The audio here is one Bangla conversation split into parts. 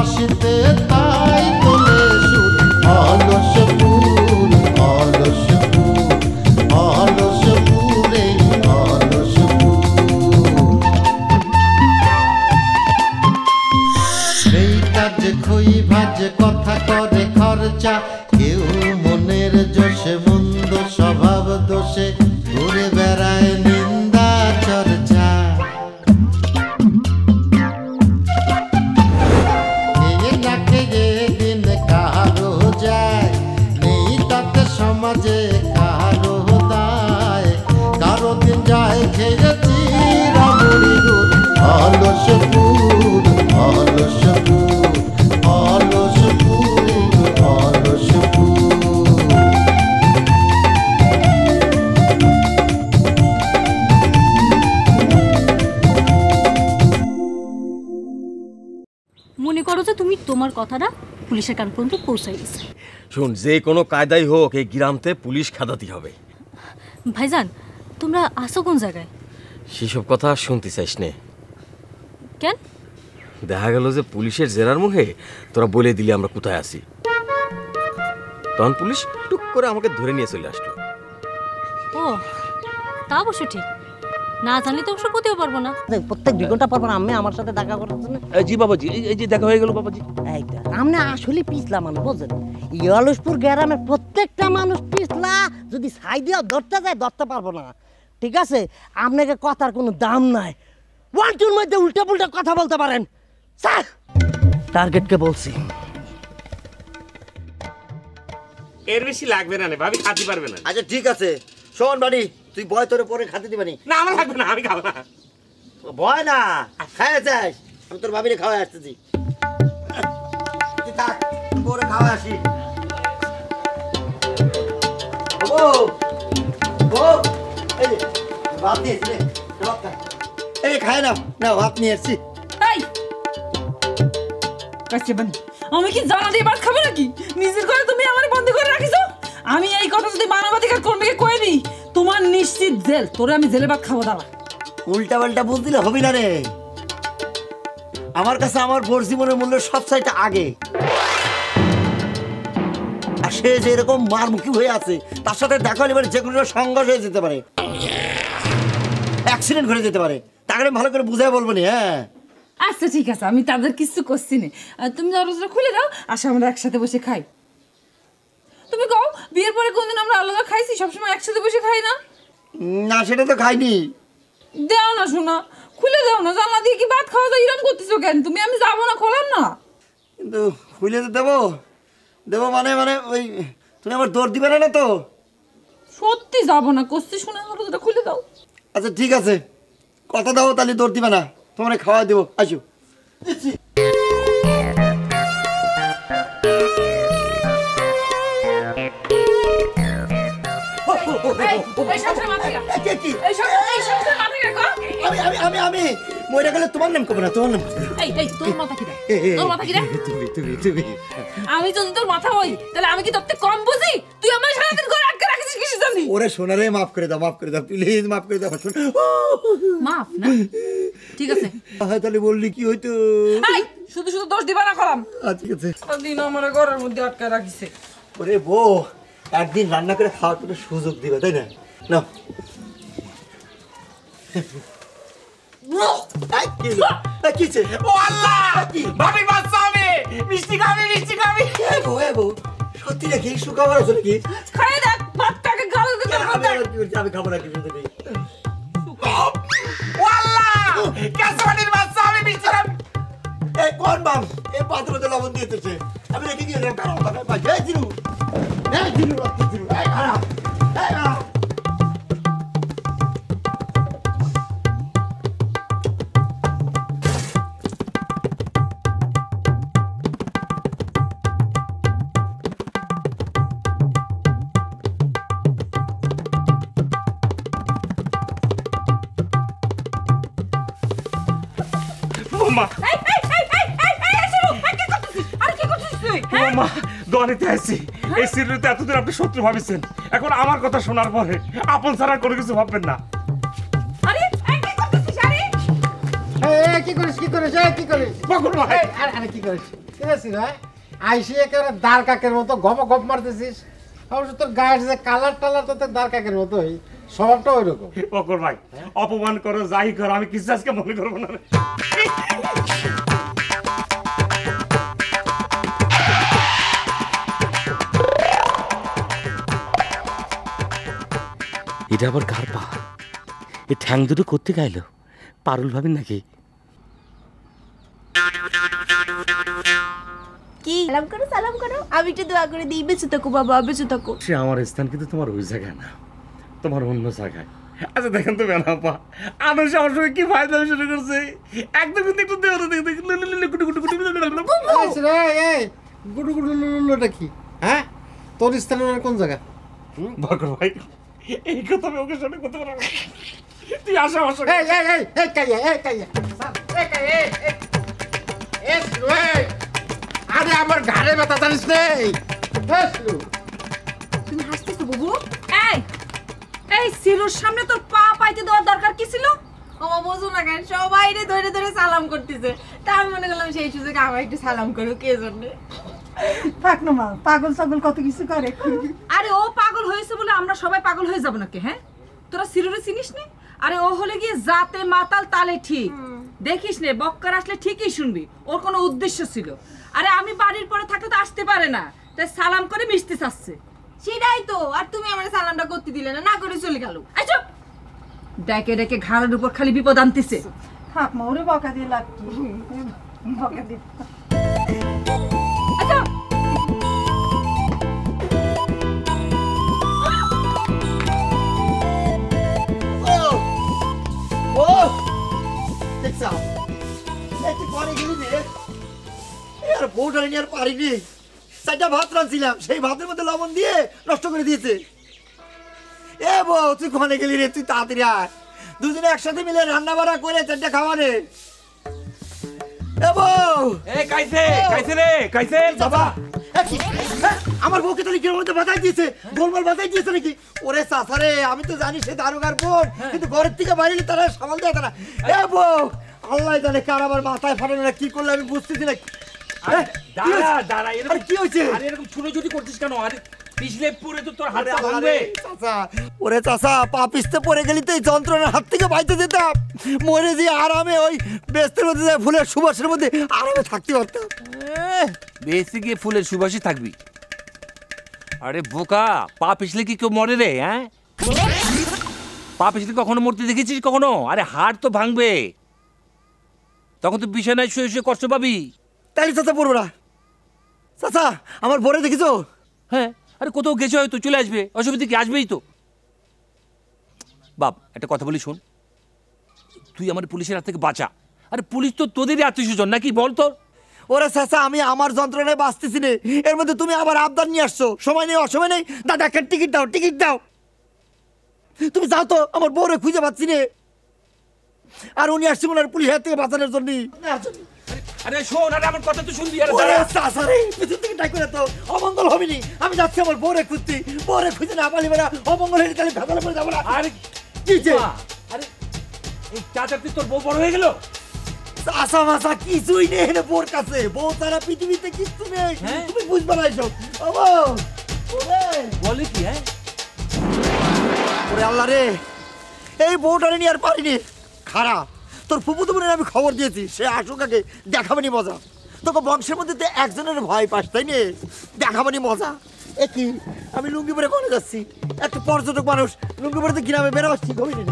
বাঁশিতে তাই তোলে সুর অলস ফুল অলস ফুল অলস ফুল এই অলস ফুল এই কাজে খই ভাজে কথা করে খরচা কেউ মনের জোশে মন্দ স্বভাব দোষে ঘুরে বেড়ায় নিন্দা চর্চা দিন কারো যায় নেই তাতে সমাজে কারো দায় কারো দিন যায় খেয়েছি রামুড়ি দুধ অলস ফুল অলস ফুল অলস ফুল অলস ফুল মনে করো যে তুমি তোমার কথাটা পুলিশের কান পর্যন্ত পৌঁছাই গেছে। শোন, যে কোনো কায়দাই হোক এই গ্রামতে পুলিশ খাদাতে হবে। ভাইজান তোমরা আসো কোন জায়গায়? সেসব কথা শুনতে চাইস নে? কেন? দেখা গেল যে পুলিশের জেরার মুখে তোরা বলে দিলি আমরা কোথায় আছি, তখন পুলিশ টুক করে আমাকে ধরে নিয়ে চলে আসলো। ও তা অবশ্য ঠিক, না জানলে তো অবশ্য কোথাও পারবো না। প্রত্যেক 2 ঘন্টা পর আমি আমার সাথে দেখা করার জন্য। জি বাবাজি, এই যে দেখা হয়ে গেল বাবাজি। এইটা আমরা আসলে পিছলা মানুষ, বুঝলেন? ইয়ালুসপুর গ্রামের প্রত্যেকটা মানুষ পিছলা, যদি ছাই দিয়া ধরতে যায় ধরতে পারবো না। ঠিক আছে, আপনাকে কথার কোনো দাম নাই। 1-2 মধ্যে উল্টা পুল্টা কথা বলতে পারেন। স্যার টার্গেটকে বলছি এর বেশি লাগবে না, ভাবি খাতে পারবে না। আচ্ছা ঠিক আছে, শোন বাড়ি, তুই ভয় তোর পরে খাতে দিবানি। না আমার লাগবে না, আমি খাবো না। ভয় না, খাইয়ে যাস, আমি তোর ভাবিরে খাওয়াই আসতেছি। থাক, পরে খাওয়া আসি। ও ও এই ভাত নিয়েছি রে, ভাত খা। এই খায় না, না ভাত নিয়ে এসছি। এই কাছে বন্ধ, আমি কি জানা দিয়ে ভাত খাবো নাকি? নিজের ঘরে তুমি আমারে বন্ধ করে রাখিছো। আমি এই কথা যদি মানবাধিকার কর্মীকে কয়ে দিই, তোমার নিশ্চিত জেল। তোরে আমি জেলে ভাত খাবো দাঁড়া। উল্টা পাল্টা বল দিলে হবে না রে। আমার কাছে আমার ভোর জীবনের মূল্য সব চাইতে আগে। আর সে যে এরকম মারমুখী হয়ে আছে, তার সাথে দেখা হলে যে কোনো সংঘর্ষ হয়ে যেতে পারে, অ্যাক্সিডেন্ট ঘটে যেতে পারে। তাকে ভালো করে বুঝাই বলবো নি। হ্যাঁ আচ্ছা ঠিক আছে, আমি তাদের কিছু করছি না। তুমি দরজাটা খুলে দাও, আসে আমরা একসাথে বসে খাই। তুমি কও বিয়ের পরে কোনদিন আমরা আলাদা খাইছি? সবসময় একসাথে বসে খাই না? না সেটা তো খাইনি। দাও না শোনা, খুলে দাও না। জানলা দিয়ে কি ভাত খাওয়া যায়? এরকম করতেছো কেন তুমি? আমি যাবো না, খোলাম না। কিন্তু খুলে তো দেবো দেবো মানে মানে ওই তুমি আমার দৌড় দিবে না তো? সত্যি যাবো না, কষতে শুনে দরজাটা খুলে দাও। আচ্ছা ঠিক আছে, কথা দাও তাহলে দৌড় দিবে না, তোমার খাওয়া দেবো। আসো আমি মরে গেলে তোমার নাম কবে না? তোমার নাম তোর মাথা কি রে? তোর মাথা কি রে? তুমি আমি যদি তোর মাথা হই তাহলে আমি কি তোর থেকে কম বুঝি? তুই আমার সারাদিন ঘরে আটকে রাখিস কিসের জন্য? ওরে সোনারে মাফ করে দাও, মাফ করে দাও প্লিজ, মাফ করে দাও। মাফ না? ঠিক আছে তাহলে বললি কি হইতো? এই শুধু শুধু দোষ দিবা না করাম। ঠিক আছে, দিন আমার ঘরের মধ্যে আটকে রাখিছে। ওরে বউ, একদিন রান্না করে খাওয়ার তো সুযোগ দিবে, তাই না? না সত্যি নাকি? সুখাবার আছে নাকি? আমি খাবো না কিছু। কোন বাম এই পাত্রতে লবণ দিয়েছে? আমি রেখে গিয়ে এতদিন আপনি শত্রু ভাবিছেন, এখন আমার কথা শোনার পরে আপন ছাড়া কোনো কিছু ভাববেন না। কি করিস? কি করিস? কি করিস? কি করিস? কিনেছি ভাই আইসি একেবারে দাঁড় কাকের মতো গপ মারতেছিস। অবশ্য তোর গায়ের যে কালার টালার তো তোর দাঁড় কাকের মতোই, স্বভাবটা ওই রকম। বকর ভাই অপমান করো যাই করো আমি কিছু আজকে মনে করবো না রে। এটা আবার কার পা? এ ঠ্যাং দুটো করতে গাইল পারুল ভাবেন নাকি? কি সালাম করো আমি একটু দোয়া করে দিই, বেঁচে থাকো বাবা, বেঁচে থাকো। সে আমার স্থান কিন্তু তোমার ওই জায়গায় না, তোমার অন্য জায়গায়। আচ্ছা দেখেন তো বেনাপা আনুষ আমার সঙ্গে কি ফায়দা শুরু করছে, একদম কিন্তু একটু দেওয়া গুডু গুডু লুলুটা কি? হ্যাঁ তোর স্থানের কোন জায়গা? বকর ভাই এই কথা আমি ওকে শুনে করতে পারবো না। তুই আসা আমার সঙ্গে। আরে আমার ঘাড়ে ব্যথা জানিস নেই? তুমি হাসতেছো বাবু? এই এই সিরোর সামনে তোর পা পাইতে দেওয়ার দরকার কি ছিল? ওমা বোঝো না কেন সবাই ধরে ধরে সালাম করতেছে, তা আমি মনে করলাম সেই সুযোগে আমার একটু সালাম করো, কে জন্যে। থাক না মা, পাগল ছাগল কত কিছু করে। আরে ও পাগল হয়েছে বলে আমরা সবাই পাগল হয়ে যাব নাকি? হ্যাঁ তোরা সিরোরে চিনিস নে? আরে ও হলে গিয়ে জাতে মাতাল তালে ঠিক, দেখিস নে বক্কার আসলে ঠিকই শুনবি, ওর কোনো উদ্দেশ্য ছিল। আরে আমি বাড়ির পরে থাকলে তো আসতে পারে না, তাই সালাম করে মিশতে চাচ্ছে। সেটাই তো, আর তুমি আমার সালামটা করতে দিলে না, না করে চলে গেল। এই চুপ! ডেকে ডেকে ঘাড়ের উপর খালি বিপদ আনতেছে। থাক মা, ওরে বকা দিয়ে লাভ কি? বকা দিয়ে আচ্ছা বউটা নিয়ে আর পারিনি, চারটা ভাত রাঁধছিলাম সেই ভাতের মধ্যে লবণ দিয়ে নষ্ট করে দিয়েছে। এ বউ তুই কোনে গেলি রে? তুই তাড়াতাড়ি আয়, দুজনে একসাথে মিলে রান্না বাড়া করে চারটা খাওয়া রে। এ বউ বাবা আমার বউকে তো নিজের মধ্যে বাতাই দিয়েছে, গোলমাল বাতাই দিয়েছে নাকি? ওরে চাচারে আমি তো জানি সে দারোগার বোন, কিন্তু ঘরের থেকে বাইরে তারা সামাল দেয় তারা। এ বউ আল্লাহ জানে কার আবার মাথায় ফাটানো না কি করলে আমি বুঝতেছি না। কি হয়েছে? এরকম ছুটোছুটি করছিস কেন? আরে পিছলে পুরে তো তোর হাতটা ভাঙবে। ওরে চাচা পা পিছতে পড়ে গেলি তো এই যন্ত্রণার হাত থেকে বাইতে যেতাম, মরে যে আরামে ওই ব্যস্তের মধ্যে যায় ফুলের সুবাসের মধ্যে আরামে থাকতে পারতাম। বেশি গিয়ে ফুলের সুবাসে থাকবি? আরে বোকা, পা পিছলে কি কেউ মরে রে? হ্যাঁ পা পিছলে কখনো মরতে দেখেছিস কখনো? আরে হাড় তো ভাঙবে, তখন তো বিছানায় শুয়ে শুয়ে কষ্ট পাবি। তাই চাচা পড়বো না। চাচা আমার বরে দেখিছো? হ্যাঁ আরে কোথাও গেছে হয়তো, চলে আসবে, অসুবিধা কি? আসবেই তো। বাপ একটা কথা বলি শোন, তুই আমার পুলিশের হাত থেকে বাঁচা। আরে পুলিশ তো তোদেরই আত্মীয় স্বজন নাকি, বল তোর? ওরে চাচা আমি আমার যন্ত্রণায় বাঁচতেছি নে, এর মধ্যে তুমি আবার আবদার নিয়ে আসছো। সময় নেই অসময় নেই, দাদা একটা টিকিট দাও, টিকিট দাও। তুমি যাও তো, আমার বউরে খুঁজে পাচ্ছি নে। আর উনি আসছে ওনার পুলিশের হাত থেকে বাঁচানোর জন্য। আরে শোন, আরে আমার কথা তো শুনবি। আরে ওরে চাচা রে পিছন থেকে ডাক করে তো অমঙ্গল হবেনি। আমি যাচ্ছি আমার বউরে খুঁজতে, বউরে খুঁজে না পালি বেড়া অমঙ্গল হয়ে তাহলে ভেতরে পড়ে যাবো না। আরে কি যে আরে এই চাচাতে তোর বউ বড় হয়ে গেল? চাচা মাচা কিছুই নেই রে বউর কাছে, বউ তারা পৃথিবীতে কিছু নেই। তুমি বুঝবে না এইসব। বলে কি? হ্যাঁ ওরে আল্লাহ রে, এই বউটারে নিয়ে আর পারিনি। খারাপ তোর ফুপুতো বোনের আমি খবর দিয়েছি, সে আসুক আগে দেখাবানি মজা। তোকে বংশের মধ্যে তো একজনের ভয় পাস তাই নে, দেখাবানি মজা। এ কি আমি লুঙ্গি পরে কোনে যাচ্ছি? এত পর্যটক মানুষ লুঙ্গি পরে তো গ্রামে বেরোচ্ছি গভীর।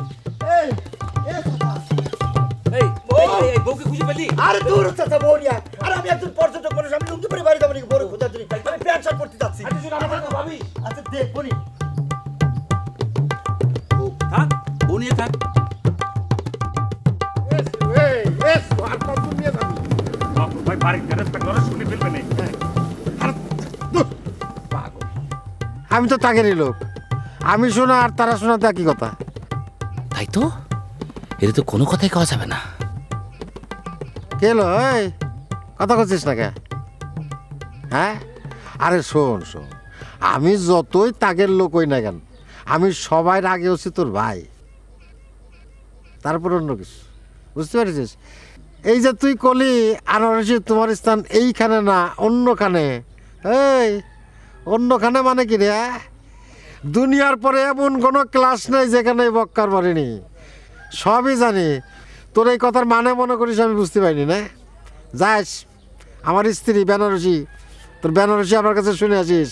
বউকে খুঁজে পেলি? আরে দূর চাচা বউ নিয়ে। আরে আমি একজন পর্যটক মানুষ, আমি লুঙ্গি পরে বাড়ি যাবো নাকি বউরে খোঁজার জন্য? আমি প্যান্ট শার্ট পরতে যাচ্ছি। আচ্ছা দেখবো নি, থাক বউ নিয়ে থাক। ভাই বাড়ি শুনে ফেলবে না। আমি তো তাগেরই লোক, আমি শোনা আর তারা শোনা তো একই কথা। তাই তো, এটা তো কোনো কথাই কওয়া যাবে না। কেলো এই কথা করছিস না কে? হ্যাঁ আরে শোন শোন, আমি যতই তাগের লোক হই না কেন, আমি সবার আগে হচ্ছি তোর ভাই, তারপর অন্য কিছু। বুঝতে পেরেছিস? এই যে তুই কলি আনারসি তোমার স্থান এইখানে না অন্যখানে, এই অন্যখানে মানে কি রে? দুনিয়ার পরে এমন কোনো ক্লাস নেই যেখানে বক্কার পারিনি, সবই জানি। তোর এই কথার মানে মনে করিস আমি বুঝতে পারিনি না? যাস আমার স্ত্রী বেনারসি, তোর বেনারসি আমার কাছে শুনে আসিস।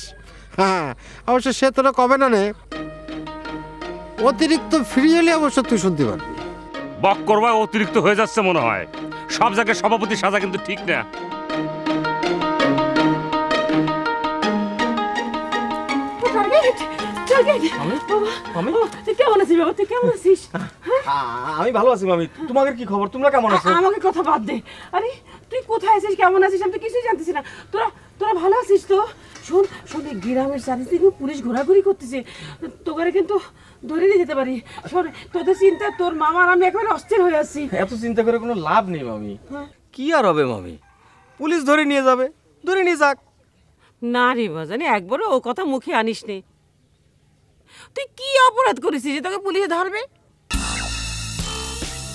হ্যাঁ অবশ্য সে তোরা কবে না নে, অতিরিক্ত ফ্রি হলে অবশ্য তুই শুনতে পারবি। বক করবা অতিরিক্ত হয়ে যাচ্ছে মনে হয়। সব জায়গায় সভাপতি সাজা কিন্তু ঠিক না। কেমন আছিস বাবা? তুই কেমন আছিস? আমি ভালো আছি মামি, তোমাদের কি খবর? তোমরা কেমন আছো? আমাকে কথা বাদ দে। আরে তুই কোথায় আছিস, কেমন আছিস? আমি তো কিছুই জানতেছি না। তোরা তোরা ভালো আছিস তো? শোন শোন, এই গ্রামের চারিদিকে পুলিশ ঘোরাঘুরি করতেছে, তোকে কিন্তু ধরে নিয়ে যেতে পারি। শোন, তোদের চিন্তা, তোর মামার আমি একেবারে অস্থির হয়ে আছি। এত চিন্তা করে কোনো লাভ নেই মামি। কি আর হবে মামি, পুলিশ ধরে নিয়ে যাবে, ধরে নিয়ে যাক। না রে বাজানি, একবারও ও কথা মুখে আনিস নে। তুই কি অপরাধ করেছিস যে তোকে পুলিশে ধরবে?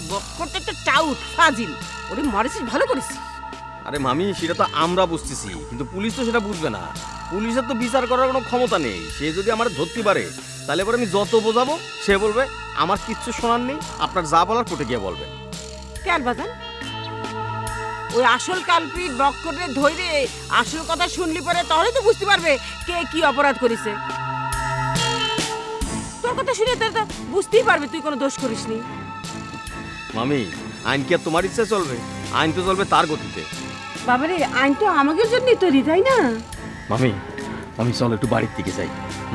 বক্করটা একটা টাউট ফাজিল, ওরে মারিছিস, ভালো করেছিস। আরে মামি সেটা তো আমরা বুঝতেছি, কিন্তু পুলিশ তো সেটা বুঝবে না। পুলিশের তো বিচার করার কোনো ক্ষমতা নেই। সে যদি আমার ধরতে পারে তাহলে পরে আমি যত বোঝাবো সে বলবে আমার কিচ্ছু শোনার নেই, আপনার যা বলার কোর্টে গিয়ে বলবেন। কেন বাজান? ওই আসল কালপিট বক্করে ধরে আসল কথা শুনলি পরে তাহলে তো বুঝতে পারবে কে কি অপরাধ করেছে। তোর কথা শুনে তো বুঝতেই পারবে তুই কোনো দোষ করিসনি। মামি আইন কি আর তোমার ইচ্ছে চলবে? আইন তো চলবে তার গতিতে। বাবারে, আইন তো আমাদের জন্যই তৈরি, তাই না? মামি আমি চলো একটু বাড়ির দিকে যাই,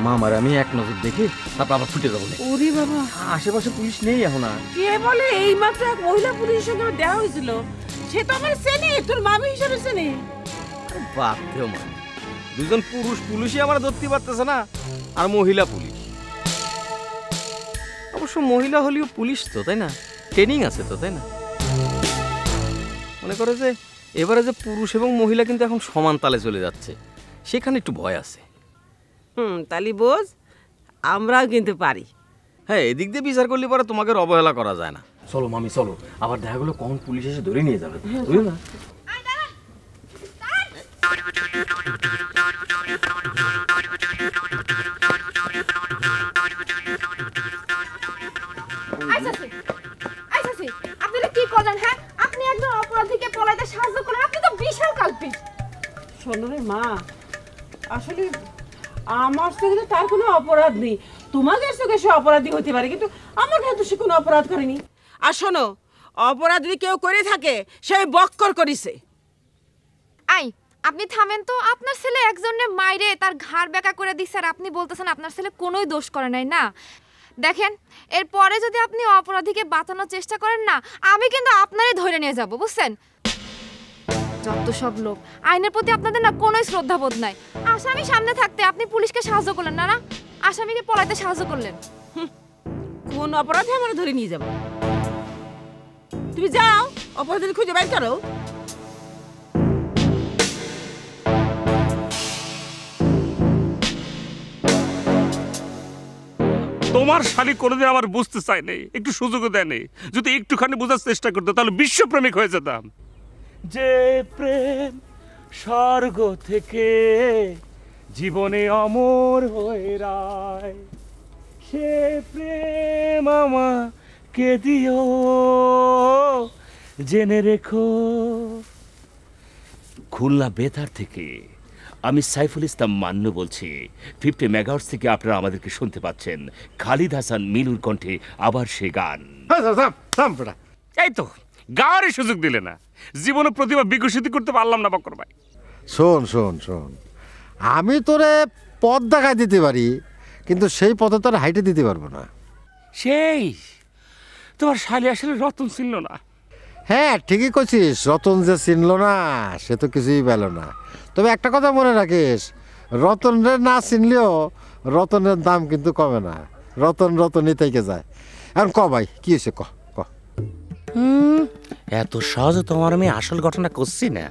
মামার আমি এক নজর দেখে তারপর আবার ফুটে যাবো। ওরে বাবা, আশেপাশে পুলিশ নেই এখন আর। কে বলে? এই মাত্র এক মহিলা পুলিশের সঙ্গে আমার দেখা হয়েছিল, সে তো আমার চেনে, তোর মামি হিসাবে চেনে। বাদ দেও মামি, দুজন পুরুষ পুলিশই আমার ধরতে পারতেছে না, আর মহিলা পুলিশ। অবশ্য মহিলা হলেও পুলিশ তো, তাই না? ট্রেনিং আছে তো, তাই না? মনে করে যে এবারে যে পুরুষ এবং মহিলা কিন্তু এখন সমান তালে চলে যাচ্ছে, সেখানে একটু ভয় আছে। তালি বোঝ, আমরাও কিন্তু পারি। হ্যাঁ, এদিক দিয়ে বিচার করলে পরে তোমাকে অবহেলা করা যায় না। চলো মামি চলো, আবার দেখা গেলো কোন পুলিশ এসে ধরে নিয়ে যাবে, বুঝলো না? আপনারা কি করলেন? হ্যাঁ, আপনি একজন অপরাধীকে পলাইতে সাহায্য করেন, আপনি তো বিশাল কালপিট। শোনো রে মা, আসলে আমার চোখে তার কোনো অপরাধ নেই। তোমাদের চোখে সে অপরাধী হতে পারে, কিন্তু আমার কাছে তো সে কোনো অপরাধ করেনি। আর শোনো, অপরাধ যদি কেউ করে থাকে সে বক্কর করেছে। আই, আপনি থামেন তো। আপনার ছেলে একজনের মাইরে তার ঘাড় বেঁকা করে দিচ্ছে, আর আপনি বলতেছেন আপনার ছেলে কোনোই দোষ করে নাই। না দেখেন, এরপরে যদি আপনি অপরাধীকে বাঁচানোর চেষ্টা করেন না, আমি কিন্তু আপনারই ধরে নিয়ে যাব, বুঝছেন? যত সব লোক, আইনের প্রতি আপনাদের না কোনোই শ্রদ্ধাবোধ নাই। আসামি সামনে থাকতে আপনি পুলিশকে সাহায্য করলেন না, না আসামিকে পলাইতে সাহায্য করলেন। কোন অপরাধে আমরা ধরে নিয়ে যাব? তুমি যাও অপরাধী খুঁজে বের করো। তোমার শালি কোনোদিন আমার বুঝতে চাই নেই, একটু সুযোগও দেয় নেই। যদি একটুখানি বোঝার চেষ্টা করতো তাহলে বিশ্বপ্রেমিক হয়ে যেতাম। যে প্রেম স্বর্গ থেকে জীবনে অমর হয়ে রায়, সে প্রেম আমাকে দিও, জেনে রেখো। খুলনা বেতার থেকে আমি সাইফুল ইসলাম মান্নু বলছি। 50 মেগাহার্টজ থেকে আপনারা আমাদেরকে শুনতে পাচ্ছেন। খালিদ হাসান মিলুর কণ্ঠে আবার সে গান। এই তো গাওয়ারই সুযোগ দিলে না, জীবনে প্রতিভা বিকশিত করতে পারলাম না বকর ভাই। শোন শোন শোন, আমি তোরে পথ দেখায় দিতে পারি, কিন্তু সেই পথে তোর হাইটে দিতে পারবো না। সেই তোমার শালি আসলে রতন ছিল না। হ্যাঁ ঠিকই করছিস, রতন যে চিনল না সে তো কিছুই পেল না। তবে একটা কথা মনে রাখিস, রতনের না চিনলেও রতনের দাম কিন্তু কমে না। রতন রতনই থেকে যায়। এখন ক ভাই কি হয়েছে, ক ক। এত সহজে তোমার আমি আসল ঘটনা করছি না।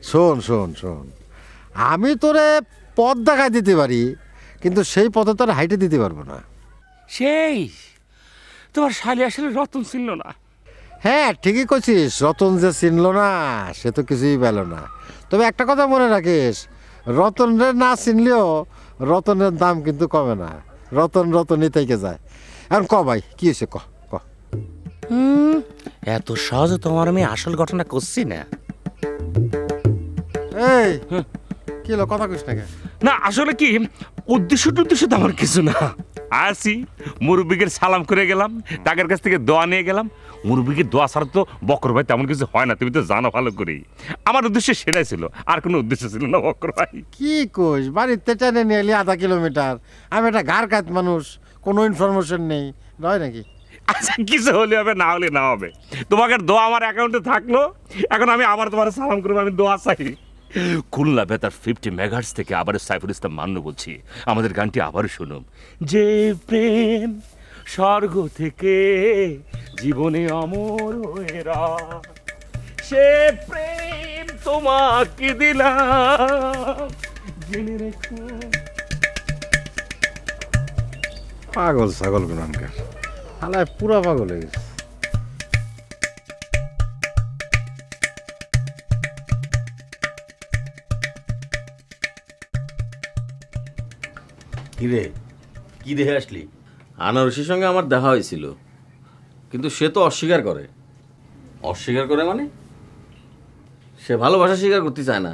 শোন শোন শোন, আমি তোরে পথ দেখায় দিতে পারি, কিন্তু সেই পথে তোর হাইটে দিতে পারবো না। সেই তোমার শালি আসলে রতন ছিল না। হ্যাঁ ঠিকই করছিস, রতন যে চিনল না সে তো কিছুই পেল না। তবে একটা কথা মনে রাখিস, রতনের না চিনলেও রতনের দাম কিন্তু কমে না, রতন রতনই থেকে যায়। এখন ক ভাই কি হয়েছে, ক ক। এত সহজে তোমার আমি আসল ঘটনা করছি না। এই কি হলো, কথা কইস না কেন? না আসলে কি উদ্দেশ্য তো আমার কিছু না। আসি মুরব্বীকে সালাম করে গেলাম, তাদের কাছ থেকে দোয়া নিয়ে গেলাম। মুরব্বীকে দোয়া ছাড়া তো বকর ভাই তেমন কিছু হয় না, তুমি তো জানো ভালো করেই। আমার উদ্দেশ্য সেটাই ছিল, আর কোনো উদ্দেশ্য ছিল না বকর ভাই। কি কইস, বাড়িতে টেনে নিয়ে এলি 1/2 কিলোমিটার, আমি একটা ঘাড় কাত মানুষ, কোনো ইনফরমেশন নেই, নয় নাকি? আচ্ছা কিছু হলে হবে, না হলে না হবে। তোমাকে দোয়া আমার অ্যাকাউন্টে থাকলো, এখন আমি আবার তোমার সালাম করবো, আমি দোয়া চাই। খুলনা বেতার 50 মেগাহার্টজ থেকে আবার সাইফুল ইসলাম মান্নু বলছি, আমাদের গানটি আবার শুনুন। যে প্রেম স্বর্গ থেকে জীবনে অমর হয়ে রয়, সে প্রেম তোমাকে দিলাম জেনে রেখো। পাগল ছাগল গুনানকার, হালায় পুরা পাগল হয়ে গেছে। কিরে কি দেখে আসলি? আনারসির সঙ্গে আমার দেখা হয়েছিল, কিন্তু সে তো অস্বীকার করে। অস্বীকার করে মানে সে ভালোবাসা স্বীকার করতে চায় না।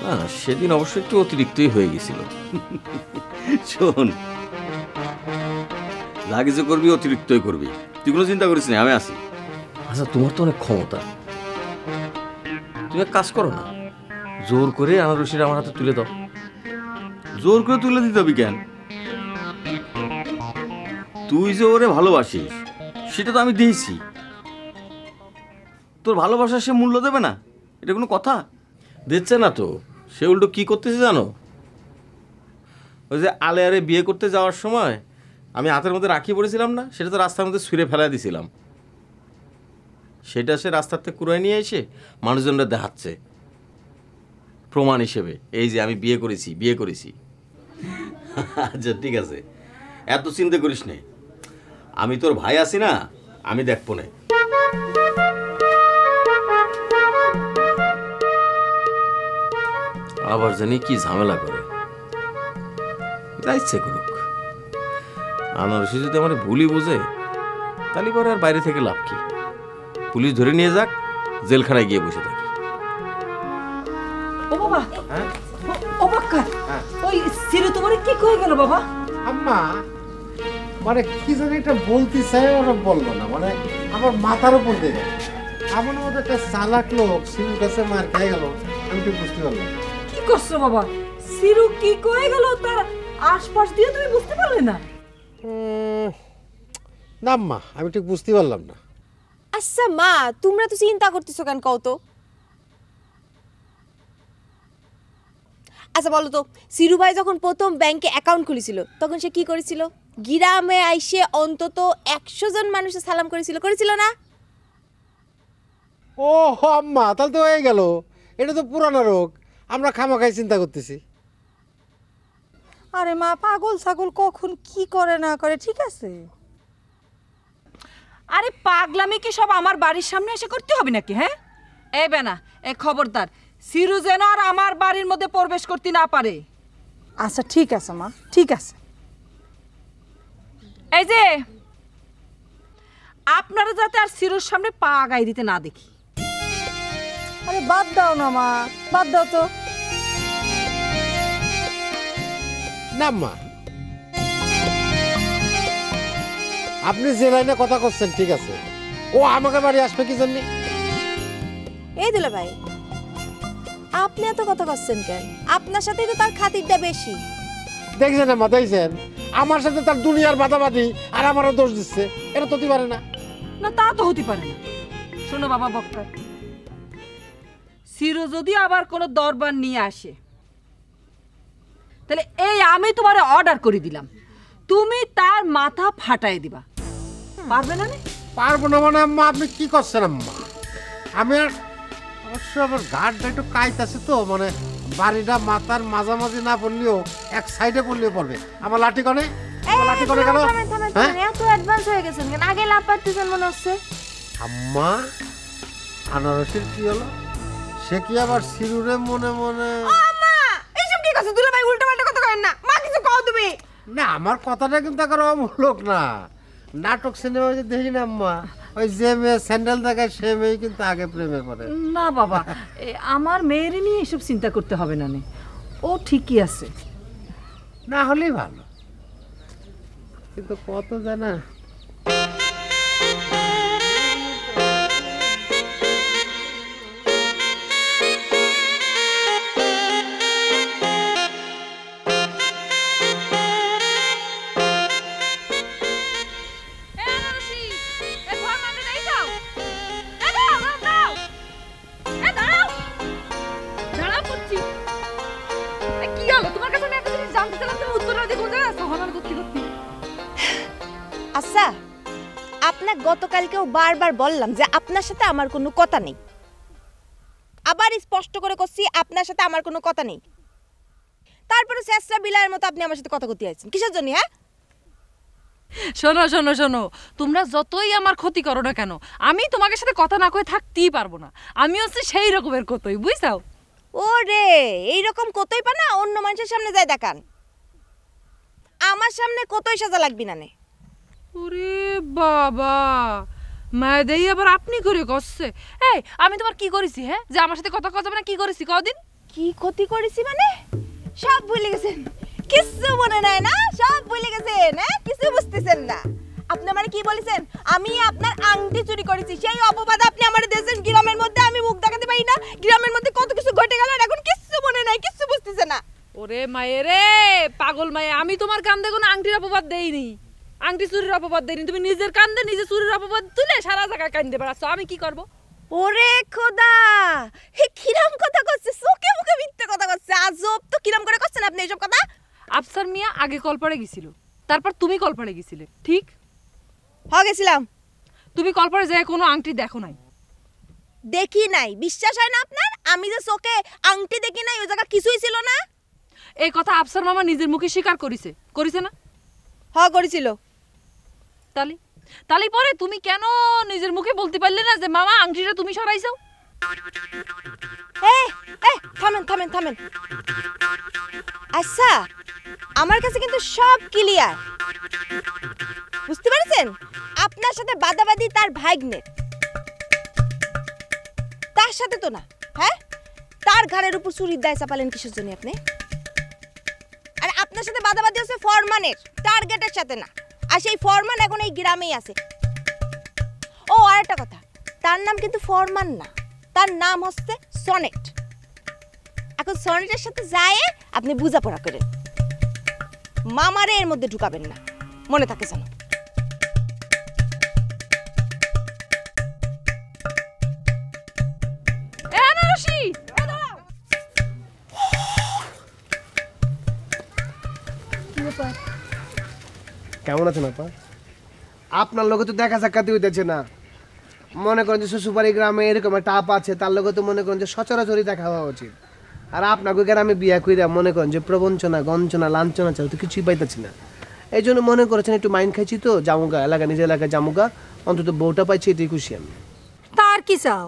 না সেদিন অবশ্য একটু অতিরিক্তই হয়ে গেছিল। শোন, যা কিছু করবি অতিরিক্তই করবি, তুই কোনো চিন্তা করিস না, আমি আছি। আচ্ছা তোমার তো অনেক ক্ষমতা, তুমি এক কাজ করো না, জোর করে আনারসির আমার হাতে তুলে দাও। জোর করে তুলে দিতে হবে কেন? তুই যে ওরে ভালোবাসিস সেটা তো আমি দিয়েছি, তোর ভালোবাসা সে মূল্য দেবে না, এটা কোনো কথা? দিচ্ছে না তো, সে উল্টো কি করতেছে জানো? ওই যে আলে আরে বিয়ে করতে যাওয়ার সময় আমি হাতের মধ্যে রাখি পড়েছিলাম না, সেটা তো রাস্তার মধ্যে ছুঁড়ে ফেলা দিয়েছিলাম, সেটা সে রাস্তার থেকে কুড়াই নিয়ে এসে মানুষজনরা দেখাচ্ছে প্রমাণ হিসেবে, এই যে আমি বিয়ে করেছি বিয়ে করেছি। আচ্ছা ঠিক আছে, এত চিন্তা করিস নে, আমি তোর ভাই আছি না, আমি দেখবো না। আবার জানি কি ঝামেলা করে, যা ইচ্ছে করুক। আনারসি যদি আমার ভুলই বোঝে তাহলে পরে আর বাইরে থেকে লাভ কি? পুলিশ ধরে নিয়ে যাক, জেলখানায় গিয়ে বসে থাকি। ও বাবা, ও বাক্কা, ওই সিরু তোমারে কি কই গেল বাবা? আম্মা মানে কি জানি একটা বলতে চাই, ওরা বললো না, মানে আমার মাথার উপর দিয়ে গেল। আমার মতো একটা চালাক লোক সিরুর কাছে মার খেয়ে গেল, আমি তো বুঝতে পারলাম। কি করছো বাবা? সিরু কি কই গেল তার আশপাশ দিয়ে তুমি বুঝতে পারলে না? না আম্মা, আমি ঠিক বুঝতে পারলাম না। আচ্ছা মা, তোমরা তো চিন্তা করতেছো কেন কও তো? আচ্ছা বলো তো, সিরু ভাই যখন প্রথম ব্যাংকে অ্যাকাউন্ট খুলেছিল তখন সে কি করেছিল? গ্রামে আইসে অন্তত 100 জন মানুষের সালাম করেছিল না? ও আম্মা, তাহলে তো হয়ে গেল, এটা তো পুরানো রোগ, আমরা খামাখাই চিন্তা করতেছি। আরে মা, পাগল ছাগল কখন কি করে না করে, ঠিক আছে? আরে পাগলামি কি সব আমার বাড়ির সামনে এসে করতে হবে নাকি? হ্যাঁ এই বেনা, এ খবরদার, সিরু যেন আর আমার বাড়ির মধ্যে প্রবেশ করতে না পারে। আচ্ছা ঠিক আছে মা, ঠিক আছে। এই যে আপনারা যাতে আর সিরুর সামনে পা আগাই দিতে না দেখি। আরে বাদ দাও না মা, বাদ দাও তো। না মা, আপনি যে লাইনে কথা করছেন ঠিক আছে, ও আমাকে বাড়ি আসবে কি জন্য? এই দিলে ভাই, আপনি এত কথা করছেন কেন? আপনার সাথেই তো তার খাতিরটা বেশি। দেখছেন মা, দেখছেন আমার সাথে তার দুনিয়ার বাদাবাদি, আর আমারও দোষ দিচ্ছে, এটা তো হতে পারে না। না তা তো হতে পারে না। শোনো বাবা বক্কর, সিরু যদি আবার কোনো দরবার নিয়ে আসে তাহলে এই আমি তোমারে অর্ডার করে দিলাম, তুমি তার মাথা ফাটাই দিবা। পারবে না? পারবো না মানে আম্মা আপনি কি করছেন আম্মা? আমি আর অবশ্য আমার ঘাটটা একটু কাইতাছে তো, মানে বাড়িটা মাথার মাঝামাঝি না পড়লেও এক সাইডে পড়লেও পড়বে। আমার লাঠি কনে, আমার লাঠি কনে গেল। হ্যাঁ এত অ্যাডভান্স হয়ে গেছেন কেন? আগে লাভ পারতেছেন মনে হচ্ছে। আম্মা আনারসের কি হলো? সে কি আবার সিরুরে মনে মনে? আম্মা এইসব কি কথা? দুলা ভাই উল্টো পাল্টা কথা করেন না। মা কিছু কও তুমি। না আমার কথাটা কিন্তু এখন অমূলক না। নাটক সিনেমা যে দেখি না আম্মা, ওই যে মেয়ে স্যান্ডেল দেখায় সে মেয়ে কিন্তু আগে প্রেমে পড়ে। না বাবা, আমার মেয়ের নিয়ে এসব চিন্তা করতে হবে না। ও ঠিকই আছে, না হলেই ভালো। কিন্তু কত জানা আচ্ছা, আপনাকে গতকালকেও বারবার বললাম যে আপনার সাথে আমার কোনো কথা নেই। আবার স্পষ্ট করে করছি আপনার সাথে আমার কোনো কথা নেই। তারপরে শেষরা বিলায়ের মতো আপনি আমার সাথে কথা করতে আছেন কিসের জন্য? হ্যাঁ শোনো শোনো শোনো, তোমরা যতই আমার ক্ষতি করো না কেন, আমি তোমাদের সাথে কথা না কয়ে থাকতেই পারবো না। আমি হচ্ছে সেই রকমের কতই, বুঝছাও? ওরে এইরকম কতই পানা অন্য মানুষের সামনে যায় দেখান, আমার সামনে কতই সাজা লাগবি না। ওরে বাবা, মায়েদেই আবার আপনি করে কষছে। এই আমি তোমার কি করেছি হ্যাঁ, যে আমার সাথে কথা কথা না? কি করেছি কদিন? কি ক্ষতি করেছি মানে? সব ভুলে গেছেন? কিছু মনে নাই না? সব ভুলে গেছেন? হ্যাঁ কিছু বুঝতেছেন না? আপনি আমারে কি বলেছেন? আমি আপনার আংটি চুরি করেছি, সেই অপবাদ আপনি আমারে দিয়েছেন। গ্রামের মধ্যে আমি মুখ দেখাতে পারি না, গ্রামের মধ্যে কত কিছু ঘটে গেল, এখন কিছু মনে নাই, কিছু বুঝতেছে না। ওরে মায়ের রে পাগল মায়ে, আমি তোমার কান্দে কোনো আংটির অপবাদ দেইনি, আংটি চুরির অপবাদ দেইনি। তুমি নিজের কান্দে নিজে চুরির অপবাদ তুলে সারা জায়গায় কান্দে বেড়াচ্ছ, আমি কি করব? ওরে খোদা, হে কিরাম কথা করছে, চোখে মুখে মিথ্যে কথা করছে। আজব তো, কিরাম করে করছেন আপনি এইসব কথা? আফসার মিয়া আগে কলপাড়ে গেছিল, তারপর তুমি কলপাড়ে গেছিলে, ঠিক? হ্যাঁ গেছিলাম। তুমি কলপাড়ে যায় কোনো আংটি দেখো নাই? দেখি নাই। বিশ্বাস হয় না আপনার? আমি যে চোখে আংটি দেখি নাই, ওই জায়গা কিছুই ছিল না। এই কথা আফসার মামা নিজের মুখে স্বীকার করেছে, করেছে না? হ্যাঁ করেছিল। তালি তালি পরে তুমি কেন নিজের মুখে বলতে পারলে না যে মামা আংটিটা তুমি সরাইছো? থামেন থামেন থামেন। আচ্ছা আমার কাছে কিন্তু সব ক্লিয়ার, বুঝতে পারছেন? আপনার সাথে বাদাবাদি তার ভাগ্নের, তার সাথে তো না। হ্যাঁ তার ঘাড়ের উপর চুরির দায় চাপালেন কিসের জন্য আপনি? আর আপনার সাথে বাদাবাদি হচ্ছে ফরমানের, টার্গেটের সাথে না। আর সেই ফরমান এখন এই গ্রামেই আছে। ও আর একটা কথা, তার নাম কিন্তু ফরমান না, তার নাম হচ্ছে সনেট। এখন সনেটের সাথে যায় আপনি বুঝাপড়া করেন, মামারে এর মধ্যে ঢুকাবেন না, মনে থাকে জানো। কেমন আছেন আপা? আপনার লোকে তো দেখা সাক্ষাৎ হইতেছে না। মনে করেন যে শ্বশুরবাড়ি গ্রামে এরকম একটা আপা আছে, তার লোকে তো মনে করেন যে সচরাচরই দেখা হওয়া উচিত। আর আপনাকে গ্রামে বিয়া কইরা মনে করেন যে প্রবঞ্চনা গঞ্চনা লাঞ্ছনা ছাড়া তো কিছুই পাইতেছি না। এই জন্য মনে করেছেন একটু মাইন্ড খাইছি তো, জামুগা এলাকা, নিজের এলাকায় জামুগা, অন্তত বউটা পাইছি, এটাই খুশি আমি। তার কি চাও?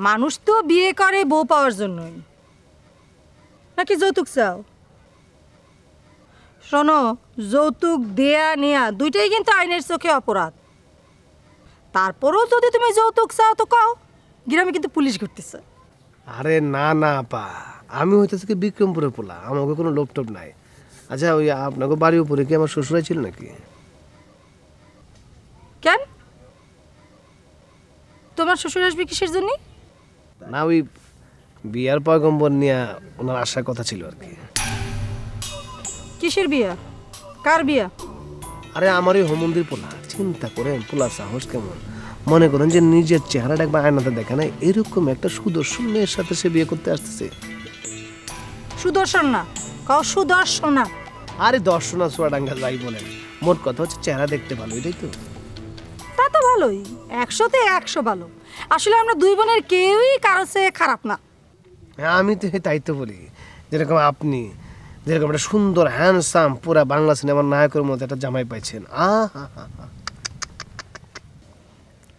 মানুষ তো বিয়ে করে বউ পাওয়ার জন্যই, নাকি যৌতুক চাও? শোনো, যৌতুক দেয়া নেয়া দুইটাই কিন্তু আইনের চোখে অপরাধ। তারপরেও যদি তুমি যৌতুক চাও তো কও, গ্রামে কিন্তু পুলিশ ঘুরতেছে। আরে না না আপা, আমি হইতেছে কি বিক্রমপুরের পোলা, আমাকে কোনো লোভ টোপ নাই। আচ্ছা ওই আপনাকে বাড়ির উপরে কি আমার শ্বশুরাই ছিল নাকি? কেন তোমার শ্বশুর আসবে কিসের জন্য? না ওই বিয়ার পয়গম্বর নিয়ে ওনার আসার কথা ছিল আর কি। কিসের বিয়া? কার বিয়া? আরে আমার এই হোমন্দির পোলা, চিন্তা করেন পোলা সাহস কেমন। মনে করেন যে নিজের চেহারাটা একবার আয়নাতে দেখে না, এরকম একটা সুদর্শন মেয়ের সাথে সে বিয়ে করতে আসতেছে। সুদর্শন না, কও সুদর্শনা। আরে দর্শনা চুয়াডাঙ্গা যাই বলেন, মোট কথা হচ্ছে চেহারা দেখতে ভালো, এটাই তো। তা তো ভালোই, 100-তে 100 ভালো। আসলে আমরা দুই বোনের কেউই কারো চেয়ে খারাপ না। হ্যাঁ আমি তো তাই তো বলি, যেরকম আপনি যেরকম একটা সুন্দর হ্যান্ডসাম পুরা বাংলা সিনেমার নায়কের মধ্যে একটা জামাই পাইছেন।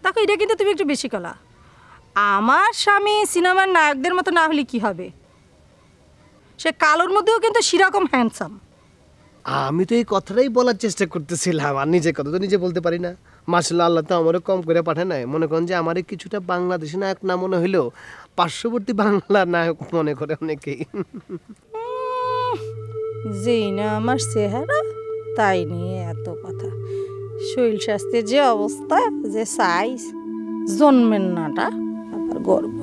দেখো এটা কিন্তু তুমি একটু বেশি কলা। আমার স্বামী সিনেমার নায়কদের মতো না হলে কি হবে, সে কালোর মধ্যেও কিন্তু সেরকম হ্যান্ডসাম। আমি তো এই কথাটাই বলার চেষ্টা করতেছিলাম, আর নিজের কথা তো নিজে বলতে পারি না। মাশাআল্লাহ, আল্লাহ তো আমারও কম করে পাঠায় নাই। মনে করেন যে আমার কিছুটা বাংলাদেশি নায়ক না মনে হইলেও পার্শ্ববর্তী বাংলা নায়ক মনে করে অনেকেই। যেই না আমার চেহারা তাই নিয়ে এত কথা। শরীর স্বাস্থ্যের যে অবস্থা, যে সাইজ, জন্মের নাটা আবার গর্ব।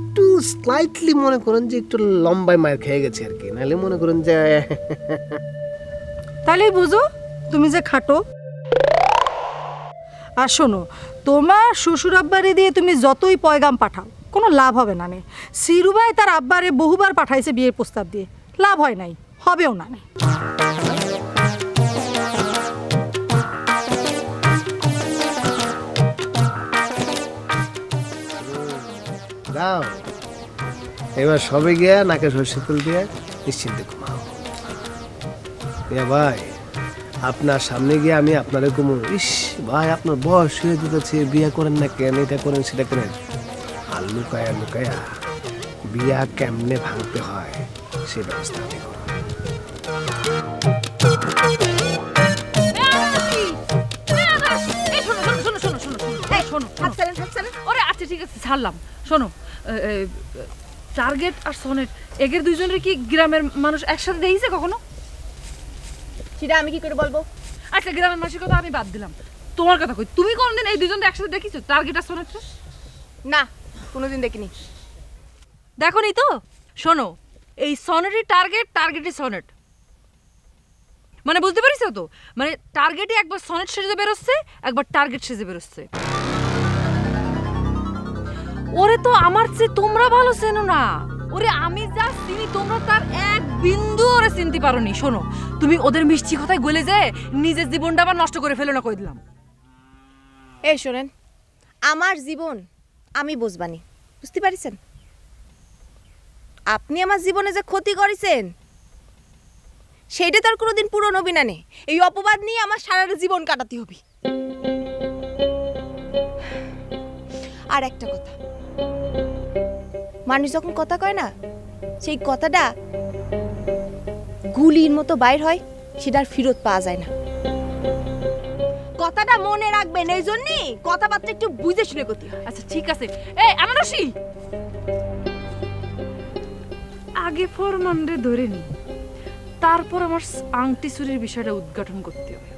একটু স্লাইটলি মনে করেন যে একটু লম্বায় মার খেয়ে গেছে আর কি, নাহলে মনে করেন যে তাহলেই বুঝো তুমি যে খাটো। আর শোনো, তোমার শ্বশুর আব্বারে দিয়ে তুমি যতই পয়গাম পাঠাও কোনো লাভ হবে না। নে সিরুবাই তার আব্বারে বহুবার পাঠাইছে বিয়ের প্রস্তাব দিয়ে, লাভ হয় নাই, হবেও না। দাও এবার সবে গিয়া নাকে সর্ষে ফুল দিয়ে নিশ্চিন্তে ঘুমাও। ভাই আপনার সামনে গিয়ে আমি আপনারে ঘুমো, ইস ভাই আপনার বয়স হয়ে যেতেছে, বিয়ে করেন না কেন, এটা করেন সেটা করেন। আর লুকায়া লুকায়া বিয়া কেমনে ভাঙতে হয় সে ব্যবস্থা আপনি করুন। আচ্ছা ঠিক আছে ছাড়লাম। শোনো, টার্গেট আর সনেট এগের দুইজনের কি গ্রামের মানুষ একসাথে দেখেছে কখনো? সেটা আমি কি করে বলবো? আচ্ছা গ্রামের মানুষের কথা আমি বাদ দিলাম, তোমার কথা কই, তুমি কোনদিন এই দুইজন একসাথে দেখিছো টার্গেট আর সনেট? না, কোনোদিন দেখিনি। দেখোনি তো? শোনো, এই সনেটই টার্গেট, টার্গেটই সনেট, মানে বুঝতে পারিছো তো? মানে টার্গেটই একবার সনেট সেজে বেরোচ্ছে, একবার টার্গেট সেজে বেরোচ্ছে। ওরে তো আমার চেয়ে তোমরা ভালো চেনো না, ওরে আমি যা চিনি তোমরা তার এক বিন্দু ওরে চিনতে পারোনি। শোনো, তুমি ওদের মিষ্টি কথায় গলে যায় নিজের জীবনটা আবার নষ্ট করে ফেলো না, কই দিলাম। এই শোনেন, আমার জীবন আমি বুঝবানি, বুঝতে পারিছেন? আপনি আমার জীবনে যে ক্ষতি করেছেন সেইটা তো আর কোনোদিন পূরণ হবি না। নে এই অপবাদ নিয়ে আমার সারা জীবন কাটাতে হবে। আর একটা কথা, মানুষ যখন কথা কয় না, সেই কথাটা গুলির মতো বাইর হয়, সেটা আর ফেরত পাওয়া যায় না। কথাটা মনে রাখবেন, এই জন্যই কথাবার্তা একটু বুঝে শুনে করতে হয়। আচ্ছা ঠিক আছে। এই আমানসি, আগে ফরমানরে ধরে নি, তারপর আমার আংটি চুরির বিষয়টা উদ্ঘাটন করতে হবে।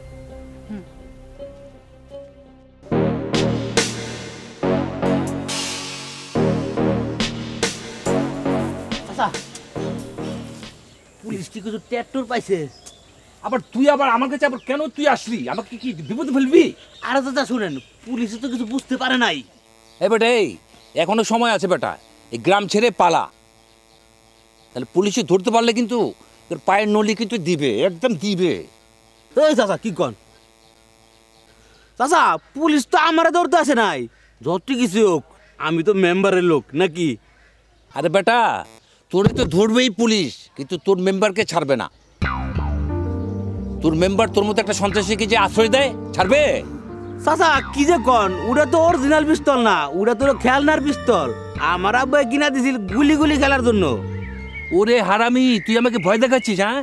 পুলিশ কি কিছু ট্যাটুর পাইছে? আবার তুই আবার আমার কাছে আবার কেন তুই আসলি? আমাকে কি বিপদে ফেলবি? আরে দাদা শুনেন, পুলিশ তো কিছু বুঝতে পারে নাই। এই বেটা, এই এখনো সময় আছে বেটা, এই গ্রাম ছেড়ে পালা। তাহলে পুলিশে ধরতে পারলে কিন্তু তোর পায়ের নলি কিন্তু দিবে, একদম দিবে। এই চাচা কি কন? চাচা পুলিশ তো আমারে ধরতে আসে নাই, যত কিছু হোক আমি তো মেম্বারের লোক নাকি? আরে বেটা, তোরে তো ধরবেই পুলিশ, কিন্তু তোর মেম্বারকে ছাড়বে না। তোর মেম্বার তোর মতো একটা সন্ত্রাসীকে যে আশ্রয় দেয়, ছাড়বে? চাচা কি যে কন, ওটা তো অরিজিনাল পিস্তল না, ওটা তো খেলনার পিস্তল। আমার আব্বা কিনা দিছিল গুলি গুলি খেলার জন্য। ওরে হারামি, তুই আমাকে ভয় দেখাচ্ছিস? হ্যাঁ,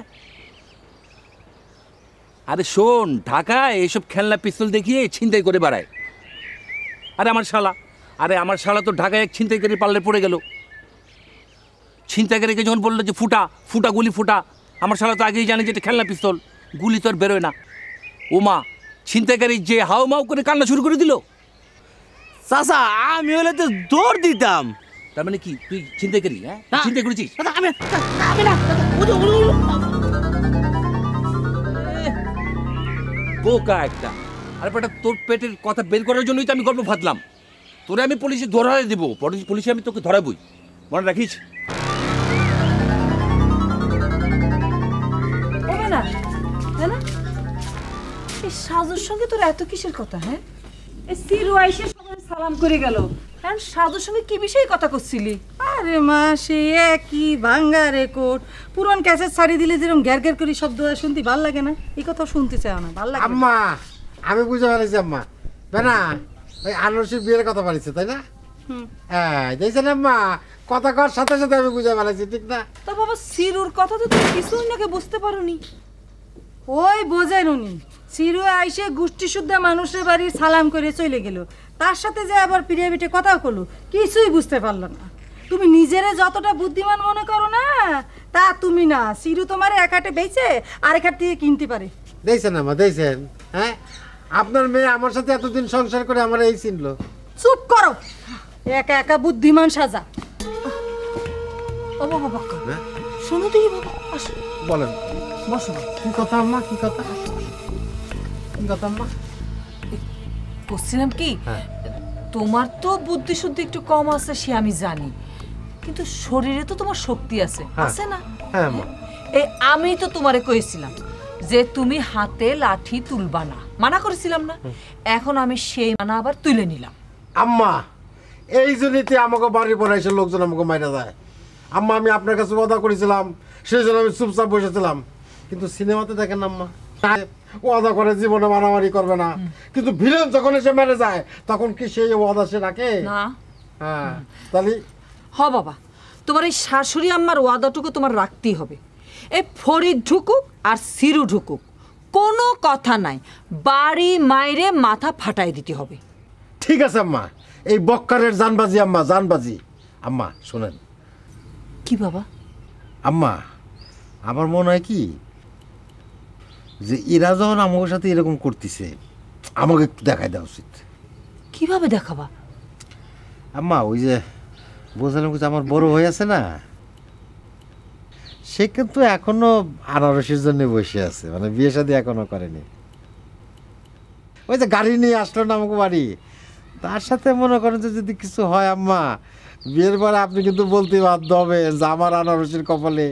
আরে শোন, ঢাকায় এইসব খেলনা পিস্তল দেখিয়ে ছিনতাই করে বেড়ায়। আমার শালা তো ঢাকায় এক ছিনতাইকারী পাল্লে পড়ে গেল। ছিনতাইকারীকে যখন বললো যে ফুটা ফুটা গুলি ফুটা, আমার শালা তো আগেই জানে যে এটা খেলনা পিস্তল, গুলি তো আর বেরোয় না। ও মা, ছিনতাইকারী যে হাও মাও করে কান্না শুরু করে দিল। চাচা আমি হলে তো দৌড় দিতাম। তার মানে কি তুই ছিনতাইকারী? হ্যাঁ, ছিনতাই করেছিস? বোকা একটা। আরে বেটা, তোর পেটের কথা বের করার জন্যই তো আমি গল্প ফাঁদলাম। তোরে আমি পুলিশে ধরাই দেবো, পুলিশে আমি তোকে ধরাবই, মনে রাখিস। না, এই সাজুর সঙ্গে তোর এত কিসের কথা? হ্যাঁ, এই সিরু আইসে সবাই সালাম করে গেল। কারণ সাধুর সঙ্গে কি বিষয়ে কথা করছিলি? আরে মা সে একই ভাঙ্গা রেকর্ড, পুরন ক্যাসেট ছাড়ি দিলে যেরকম গ্যার গ্যার করে শব্দ হয় শুনতে ভাল লাগে না, এই কথা শুনতে চাও না, ভাল লাগে না। আম্মা আমি বুঝতে পারছি আম্মা, না ওই আনারসের বিয়ের কথা পারিছে তাই না? হ্যাঁ দেখছেন আম্মা, কথা কর সাথে সাথে আমি বুঝে পারছি, ঠিক না? তা বাবা সিরুর কথা তো তুমি কিছুই নাকি বুঝতে পারোনি? ওই বোঝেন উনি সিরু আইসে গোষ্ঠী শুদ্ধা মানুষের বাড়ি সালাম করে চলে গেল, তার সাথে যে আবার পিড়ে পিঠে কথা করলো, কিছুই বুঝতে পারলো না। তুমি নিজেরে যতটা বুদ্ধিমান মনে করো না, তা তুমি না। সিরু তোমার এক হাটে বেচে আরেক হাট থেকে কিনতে পারে। দেখছেন আম্মা, দেখছেন? হ্যাঁ আপনার মেয়ে আমার সাথে এতদিন সংসার করে আমার এই চিনলো। চুপ করো, একা একা বুদ্ধিমান সাজা। ও বাবা বাক্কা, শোনো দেখি বাবা, আসো বলেন। বসো। কি কথা আম্মা, কি কথা, কি কথা আম্মা? বলছিলাম কি, তোমার তো বুদ্ধি শুদ্ধি একটু কম আছে সে আমি জানি, কিন্তু শরীরে তো তোমার শক্তি আছে, আছে না? হ্যাঁ আম্মা। এই আমি তো তোমারে কইছিলাম যে তুমি হাতে লাঠি তুলবা না, মানা করেছিলাম না? এখন আমি সেই মানা আবার তুলে নিলাম। আম্মা এই জন্যই আমাকে বাড়ির পরে এসে লোকজন আমাকে মাইরা যায়। আম্মা আমি আপনার কাছে ওয়াদা করেছিলাম, সেই জন্য আমি চুপচাপ বসেছিলাম। কিন্তু সিনেমাতে দেখেন আম্মা, ওয়াদা করে জীবনে মারামারি করবে না, কিন্তু ভিলেন যখন এসে মেরে যায় তখন কি সেই ওয়াদা সে রাখে না? হ্যাঁ তাহলে হ বাবা, তোমার এই শাশুড়ি আম্মার ওয়াদাটুকু তোমার রাখতেই হবে। এই ফরিদ ঢুকুক আর সিরু ঢুকুক, কোনো কথা নাই, বাড়ি মাইরে মাথা ফাটাই দিতে হবে। ঠিক আছে আম্মা, এই বক্কারের জানবাজি আম্মা, জানবাজি। আম্মা শোনেন। কি বাবা? আম্মা আমার মনে হয় কি যে এরা যখন আমার সাথে এরকম করতেছে, আমাকে একটু দেখাই দেওয়া উচিত। কিভাবে দেখাবা? আম্মা ওই যে বোঝালাম যে আমার বড় হয়ে আছে না, সে কিন্তু এখনো আনারসের জন্য বসে আছে, মানে বিয়ে শাদী এখনো করেনি। ওই যে গাড়ি নিয়ে আসলো না আমাকে বাড়ি, তার সাথে মনে করেন যে যদি কিছু হয় আম্মা, বিয়ের পরে আপনি কিন্তু বলতে বাধ্য হবে যে আমার আনারসের কপালে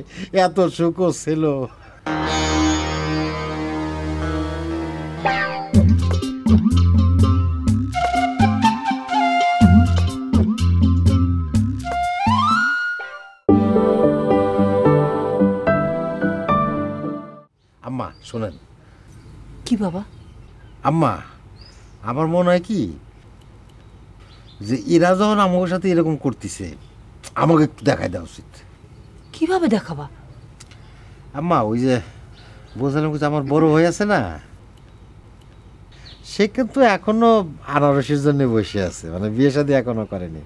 এত সুখও ছিল। আম্মা শোনেন। কি বাবা? আম্মা আমার মনে হয় কি যে এরা যখন আমার সাথে এরকম করতেছে, আমাকে একটু দেখাই দেওয়া উচিত। কিভাবে দেখাবা? আম্মা ওই যে বোঝালাম যে আমার বড় হয়ে আছে না, সে কিন্তু এখনো আনারসের জন্য বসে আছে, মানে বিয়ে শাদী এখনো করেনি।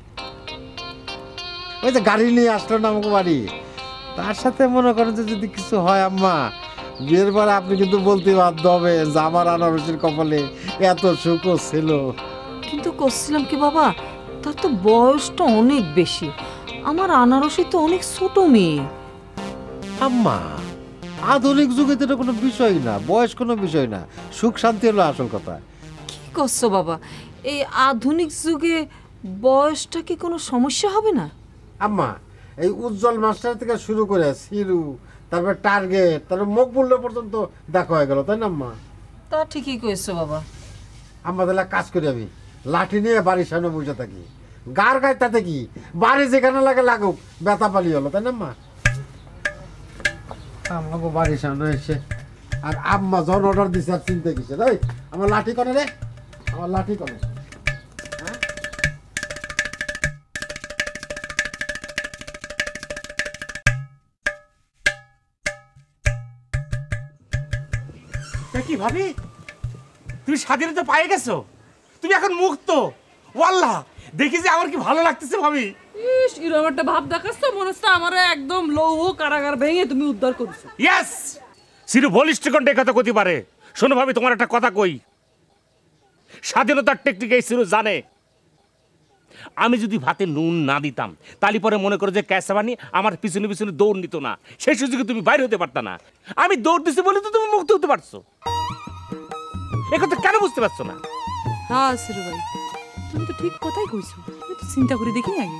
ওই যে গাড়ি নিয়ে আসলো না আমাকে বাড়ি, তার সাথে মনে করেন যে যদি কিছু হয় আম্মা, বিয়ের পরে আপনি কিন্তু বলতে বাধ্য হবে যে আমার আনারসের কপালে এত সুখও ছিল। কিন্তু করছিলাম কি বাবা, তার তো বয়সটা অনেক বেশি, আমার আনারসি তো অনেক ছোট মেয়ে। আম্মা আধুনিক যুগে তো এটা কোনো বিষয় না, বয়স কোনো বিষয় না, সুখ শান্তি হলো আসল কথা। কি করছো বাবা, এই আধুনিক যুগে বয়সটা কি কোনো সমস্যা হবে না? আম্মা এই উজ্জ্বল মাস্টার থেকে শুরু করে সিরু, তারপর টার্গেট, তারপর মকবুল্ল পর্যন্ত দেখা হয়ে গেল, তাই না আম্মা? তা ঠিকই কইছো বাবা। আম্মা তাহলে কাজ করি, আমি লাঠি নিয়ে বাড়ির সামনে বসে থাকি, গার গায়ে তাতে কি, বাড়ি যেখানে লাগে লাগুক, ব্যথা পালি হলো, তাই না আম্মা? আমাকে বাড়ির সামনে এসে আর আম্মা যখন অর্ডার দিছে আর চিন্তা কিসে, তাই আমার লাঠি করে রে, আমার লাঠি করে। কি ভাবি, তুমি স্বাধীনতা পেয়ে গেছো, তুমি এখন মুক্ত। ওয়াল্লাহ দেখি যে আমার কি ভালো লাগতেছে ভাবি। ইস, এরকম একটা ভাব দেখাচ্ছ, মনে হচ্ছে আমার একদম লৌহ কারাগার ভেঙে তুমি উদ্ধার করছো। ইয়েস, সিরু বলিষ্ঠ কণ্ঠে কথা কইতে পারে। শোনো ভাবি, তোমার একটা কথা কই, স্বাধীনতার টেকনিক এই সিরু জানে। আমি যদি ভাতে নুন না দিতাম, তালি পরে মনে করো যে ক্যাসাবানি আমার পিছনে পিছনে দৌড় নিত না, সেই সুযোগে তুমি বাইরে হতে পারতা না। আমি দৌড় দিছি বলে তো তুমি মুক্ত হতে পারছো। একথা কেন বুঝতে পারছো না? হ্যাঁ সিরু ভাই, তুমি তো ঠিক কথাই কইছো, আমি তো চিন্তা করে দেখি আগে।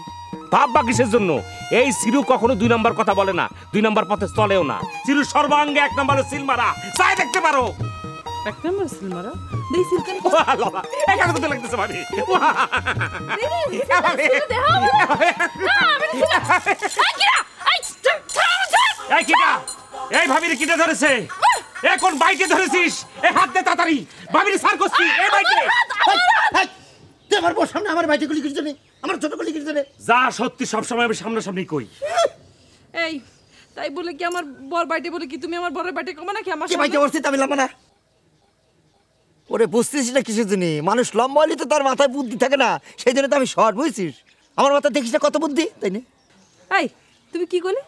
ভাববা কিসের জন্য? এই সিরু কখনো 2 নম্বর কথা বলে না, 2 নম্বর পথে চলেও না। সিরু সর্বাঙ্গে 1 নম্বরে সিল মারা, চাই দেখতে পারো। এক নম্বর সিল মারা দেই সিল করে বাবা এই কাগজ তো লাগতেছে ভাবি এই কিটা এই ভাবির কিটা ধরেছে এখন বাইকে ধরেছিস এই হাত দে তাড়াতাড়ি ভাবির সার করছি এই বাইকে তুই আমার বউ সামনে আমার বাইকে গুলি কিরছ নে আমার ছোট গুলি কিরছ নে যা সত্যি সব সময় আমি সামনাসামনি কই এই তাই বলে কি আমার বর বাইটে বলে কি তুমি আমার বরের বাইটে কমা নাকি আমার কি বাইকে বসছিস আমি লম্বা না ওরে বুঝতেছিস না কিসের জন্য মানুষ লম্বা হলে তো তার মাথায় বুদ্ধি থাকে না সেই জন্য তো আমি শর্ট বুঝছিস আমার মাথায় দেখিস না কত বুদ্ধি তাই না এই তুমি কি করলে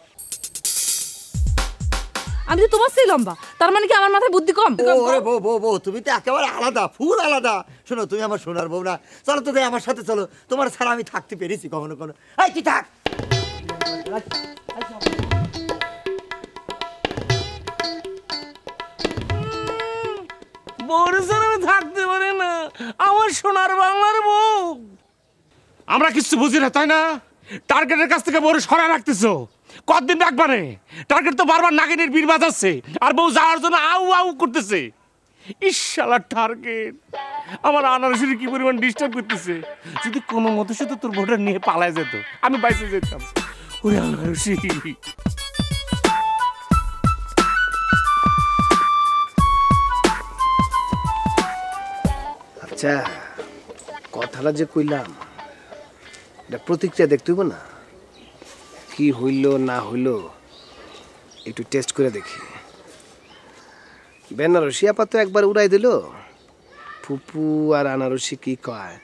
আমি তো তোমার চেয়ে লম্বা তার মানে কি আমার মাথায় বুদ্ধি কম ওরে বউ তুমি তো একেবারে আলাদা ফুল আলাদা শোনো তুমি আমার সোনার বউ না চলো তো আমার সাথে চলো তোমার ছাড়া আমি থাকতে পেরেছি কখনো কোনো এই তুই থাক বউর ছাড়া আমি থাকতে পারি না আমার সোনার বাংলার বউ আমরা কিছু বুঝি না তাই না টার্গেটের কাছ থেকে বউর সরা রাখতেছো কতদিন রাখবানে টার্গেট তো বারবার নাগিনীর বীর বাজাচ্ছে আর বউ যাওয়ার জন্য আউ আউ করতেছে ইশালা টার্গেট আমার আনারসির কি পরিমাণ ডিস্টার্ব করতেছে যদি কোনো মতো শুধু তোর বউটা নিয়ে পালায় যেত আমি বাইসে যেতাম ওরে আনারসি আচ্ছা কথাটা যে কইলাম এটা প্রতিক্রিয়া দেখতে হইব না কি হইল না হইল একটু টেস্ট করে দেখি বেনারসি আপা তো একবার উড়াই দিল ফুপু আর আনারসি কি কয়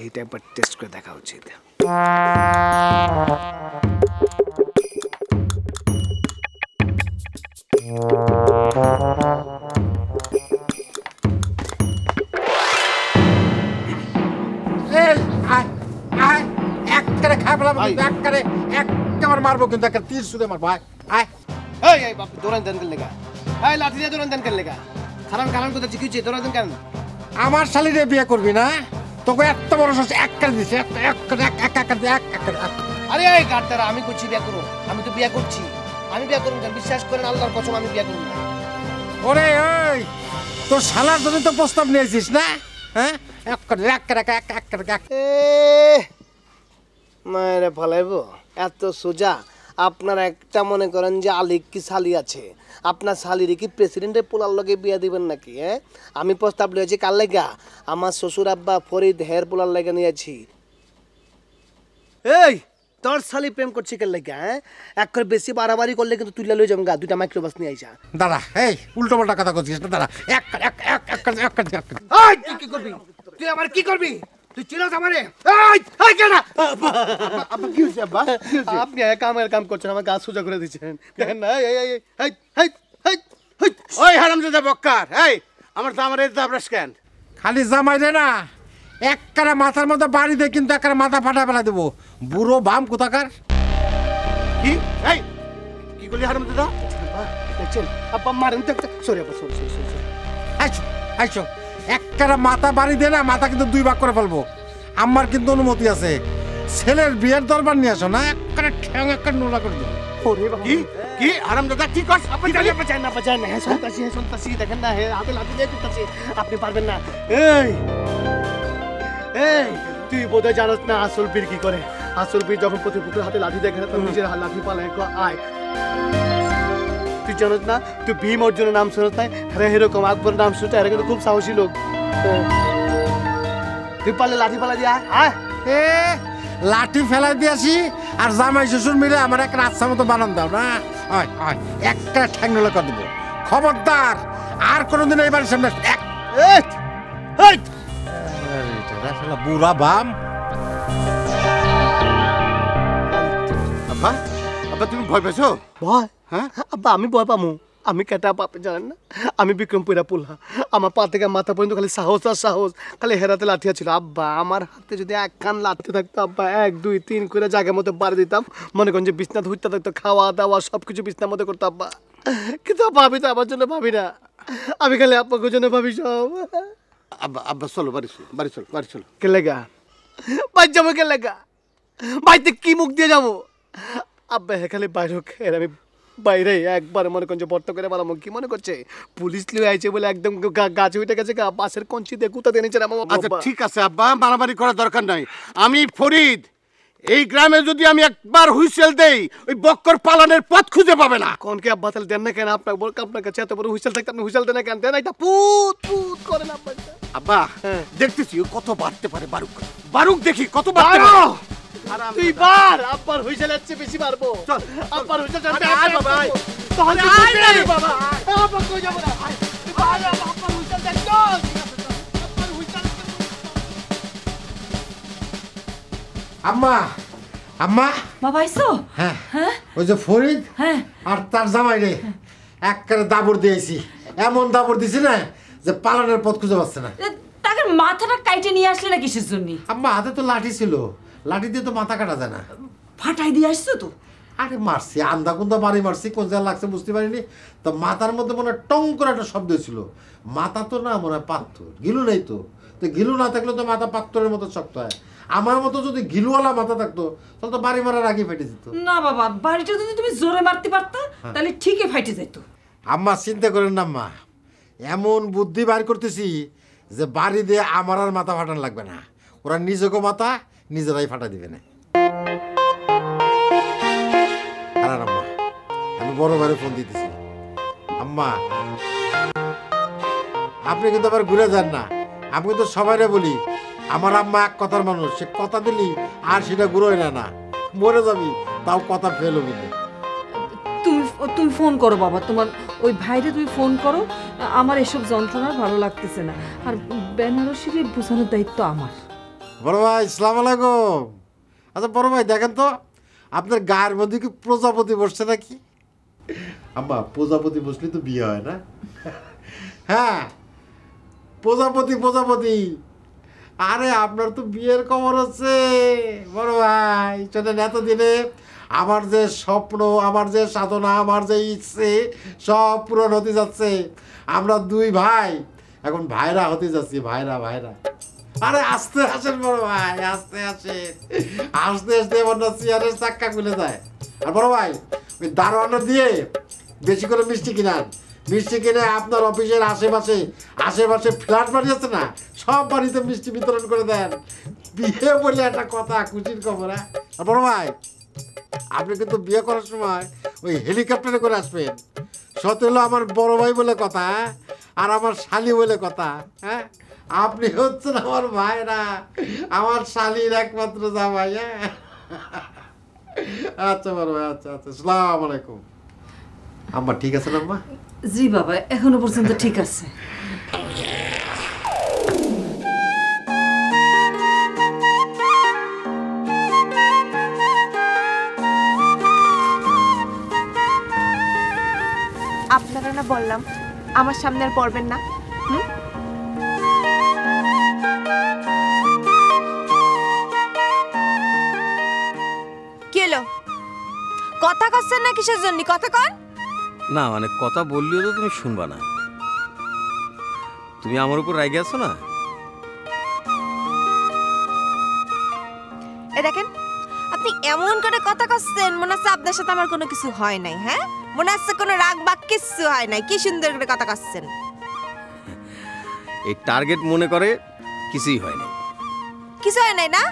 এইটা একবার টেস্ট করে দেখা উচিত মারবো কিন্তু একটা তীর শুধু আমার ভাই এই বাপ দৌড়ান দেন কেন লেগা এই লাঠি দিয়ে দৌড়ান দেন কেন লেগা খারান খারান কথা চিকিৎসা দৌড়ান দেন কেন আমার শালিরে বিয়ে করবি না তোকে এত বড় সাহস এক কাজ দিছে আরে এই গাড়তারা আমি করছি বিয়ে করব আমি তো বিয়ে করছি আমি বিয়ে করব না বিশ্বাস করেন আল্লাহর কসম আমি বিয়ে করব না ওরে ওই তোর শালার জন্য তো প্রস্তাব নিয়েছিস না হ্যাঁ মায়েরা ফলাইবো এত সোজা আপনার একটা মনে করেন যে আলিক কি শালি আছে আপনার শালিরে কি প্রেসিডেন্টের পোলার লগে বিয়া দিবেন নাকি হ্যাঁ আমি প্রস্তাব লিয়েছি কার লাগা আমার শ্বশুর আব্বা ফরিদ হের পোলার লাগা নিয়েছি এই তোর শালি প্রেম করছি কার লাগা হ্যাঁ এক করে বেশি বাড়াবাড়ি করলে কিন্তু তুইলা লই যাম গা দুইটা মাইক্রোবাস নিয়ে আইসা দাদা এই উল্টো পাল্টা কথা করছিস না দাদা তুই কি করবি তুই আমার কি করবি তুই চিনাস আমারে এই কেন আব্বা কি হইছে আব্বা আপনি কামের কাম করছেন আমার গা সোজা করে দিচ্ছেন দেখেন না ওই হারামজাদা বক্কার এই আমার তো আমার এই দাবরাস কেন খালি জামাই রে না এককারে মাথার মধ্যে বাড়ি দে কিন্তু এককারে মাথা ফাটা ফেলা দেবো বুড়ো বাম কোথাকার কি এই কি করলি হারামজাদা দেখছেন আব্বা মারেন তো সরি আব্বা সরি আইছো আইছো এককারে মাথা বাড়ি দে না মাথা কিন্তু দুই ভাগ করে ফেলবো আমার কিন্তু অনুমতি আছে ছেলের বিয়ের দরবার নিয়ে আসো না এককারে ঠ্যাং একটা নোলা করে দেবো কি কি হারামজাদা কি করছ আপনি বাঁচান না হ্যাঁ সন্তাসী দেখেন না হ্যাঁ হাতে লাঠি দিয়ে করতেছি আপনি পারবেন না এই এই তুই বোধহয় জানোস না আসল বীর কি করে আসল বীর যখন প্রতিপক্ষের হাতে লাঠি দেখে তখন নিজের লাঠি পালায় আয় তুই জানোস না তুই ভীম অর্জুনের নাম শুনত নাই হ্যাঁ এরকম আকবর নাম শুনতে এরা কিন্তু খুব সাহসী লোক তুই পারলে লাঠি পালা দিয়ে আয় লাঠি ফেলাই দিয়েছি আর জামাই শ্বশুর মিলে আমার একটা রাস্তা মতো বানান দাও না একটা ঠ্যাংলা করে দেবো খবরদার আর কোনোদিন এইবার সামনে বুড়া বাম আব্বা আব্বা তুমি ভয় পেয়েছো ভয় হ্যাঁ আব্বা আমি ভয় পামু আমি কেটা পাপে জানেন না আমি বিক্রমপুরা পোলা আমার পা থেকে মাথা পর্যন্ত খালি সাহস আর সাহস খালি হেরাতে লাঠিয়া ছিল আব্বা আমার হাতে যদি এক কান লাঠি থাকতো আব্বা 1 2 3 করে জায়গার মতো বাড়ি দিতাম মনে করেন যে বিছনা ধুইতে থাকতো খাওয়া দাওয়া সব কিছু বিছনার মধ্যে করতো আব্বা কিন্তু ভাবি তো আমার জন্য ভাবি না আমি খালি আব্বার জন্য ভাবি সব আব্বা আব্বা চলো বাড়ি চলো কে লেগা বাড়ি যাবো কে লেগা বাড়িতে কি মুখ দিয়ে যাবো আব্বা খালি বাইরে খেয়ে আমি বাইরে একবার মনে করছে বর্ত করে বালাম কি মনে করছে পুলিশ লিয়ে আইছে বলে একদম গাছে উঠে গেছে বাসের কঞ্চি দিয়ে কুতা দিয়ে নিচে আচ্ছা ঠিক আছে আব্বা, মারামারি করার দরকার নাই। আমি ফরিদ, এই গ্রামে যদি আমি একবার হুইসেল দেই ওই বক্কর পালনের পথ খুঁজে পাবে না। কোনকে আব্বা তাহলে দেন না কেন? আপনার কাছে এত বড় হুইসেল থাকতে আপনি হুইসেল দেন না কেন? দেন এটা পুত পুত করে না আব্বা। দেখতেছি ও কত বাড়তে পারে। বারুক বারুক দেখি কত বাড়তে পারে। তুই বার আব্বার হুইসেলের চেয়ে বেশি মারবো। চল আব্বার হুইসেল জানতে আয় বাবা আয়। তাহলে আয় রে বাবা আব্বা কই যাব না। তুই বার আব্বার হুইসেল দেখ চল। আব্বার হুইসেল আম্মা আম্মা বাবা আইছো? হ্যাঁ হ্যাঁ ওই যে ফরিদ হ্যাঁ আর তার জামাই রে একবারে দাবড় দিয়েছি, এমন দাবড় দিছি না যে পালনের পথ খুঁজে পাচ্ছে না। তাকে মাথাটা কাইটে নিয়ে আসলে না কিসের জন্য? আম্মা হাতে তো লাঠি ছিল, লাঠি দিয়ে তো মাথা কাটা যায় না। ফাটাই দিয়ে আসছো তো? আরে মারছি, আন্দা কুন্দা বাড়ি মারছি, কোন জায়গা লাগছে বুঝতে পারিনি। তো মাথার মধ্যে মনে হয় টং করে একটা শব্দ ছিল। মাথা তো না মনে হয় পাথর, গিলু নেই তো। তো গিলু না থাকলে তো মাথা পাথরের মতো শক্ত হয়। আমার মতো যদি গিলুওয়ালা মাথা থাকতো তাহলে তো বাড়ি মারার আগে ফেটে যেত। না বাবা, বাড়িটা যদি তুমি জোরে মারতে পারতা তাহলে ঠিকই ফাইটে যেত। আম্মা চিন্তা করেন না আম্মা, এমন বুদ্ধি বার করতেছি যে বাড়ি দিয়ে আমার আর মাথা ফাটানো লাগবে না। ওরা নিজেকে মাথা নিজেরাই ফাটা দিবে না। আর আম্মা আমি বড় ভাইরে ফোন দিতেছি। আম্মা আপনি কিন্তু আবার ঘুরে যান না। আমি কিন্তু সবাইরে বলি আমার আম্মা এক কথার মানুষ, সে কথা দিলি আর সেটা ঘুরোয় না, মরে যাবি তাও কথা ফেল হবি না। তুমি ফোন করো বাবা, তোমার ওই ভাইরে তুমি ফোন করো। আমার এসব যন্ত্রণা ভালো লাগতেছে না, আর বেনারসির বোঝানোর দায়িত্ব আমার। বড় ভাই আসসালামু আলাইকুম। আচ্ছা বড় ভাই দেখেন তো আপনার গায়ের মধ্যে কি প্রজাপতি বসছে নাকি? আম্মা প্রজাপতি বসলে তো বিয়ে হয় না? হ্যাঁ প্রজাপতি প্রজাপতি। আরে আপনার তো বিয়ের খবর হচ্ছে বড় ভাই। চলেন এতদিনে আমার যে স্বপ্ন, আমার যে সাধনা, আমার যে ইচ্ছে সব পূরণ হতে যাচ্ছে। আমরা দুই ভাই এখন ভাইরা হতে যাচ্ছি, ভাইরা ভাইরা। আরে আস্তে আসেন বড় ভাই, আস্তে আসেন। আস্তে আস্তে এবার না চেয়ারের চাক্কা খুলে যায়। আর বড় ভাই ওই দারোয়ানটা দিয়ে বেশি করে মিষ্টি কিনান। মিষ্টি কিনে আপনার অফিসের আশেপাশে ফ্ল্যাট বাড়ি আছে না, সব বাড়িতে মিষ্টি বিতরণ করে দেন। বিয়ে বলে একটা কথা, খুশির খবর। হ্যাঁ বড় ভাই আপনি কিন্তু বিয়ে করার সময় ওই হেলিকপ্টারে করে আসবেন। সত্যি হলো আমার বড় ভাই বলে কথা আর আমার শালি বলে কথা। হ্যাঁ আপনি হচ্ছেন আমার ভাইরা, আমার শালির একমাত্র জামাই। হ্যাঁ আচ্ছা বড় ভাই, আচ্ছা আচ্ছা আসসালামু আলাইকুম। আম্মা ঠিক আছে না আম্মা? জি বাবা, এখনো পর্যন্ত ঠিক আছে। আপনারা না বললাম আমার সামনে আর পড়বেন না? কি হলো? কথা কচ্ছেন না কিসের জন্য? কথা কন না, মানে কথা বললেও তো তুমি শুনবা না। তুমি আমার উপর রাগে আছো না? এ দেখেন আপনি এমন করে কথা কচ্ছেন মনে হচ্ছে আপনার সাথে আমার কোনো কিছু হয় নাই। হ্যাঁ মনে হচ্ছে কোনো রাগ বা কিছু হয় নাই। কি সুন্দর করে কথা কচ্ছেন। এই টার্গেট মনে করে কিছুই হয় না। কিছু হয় নাই না?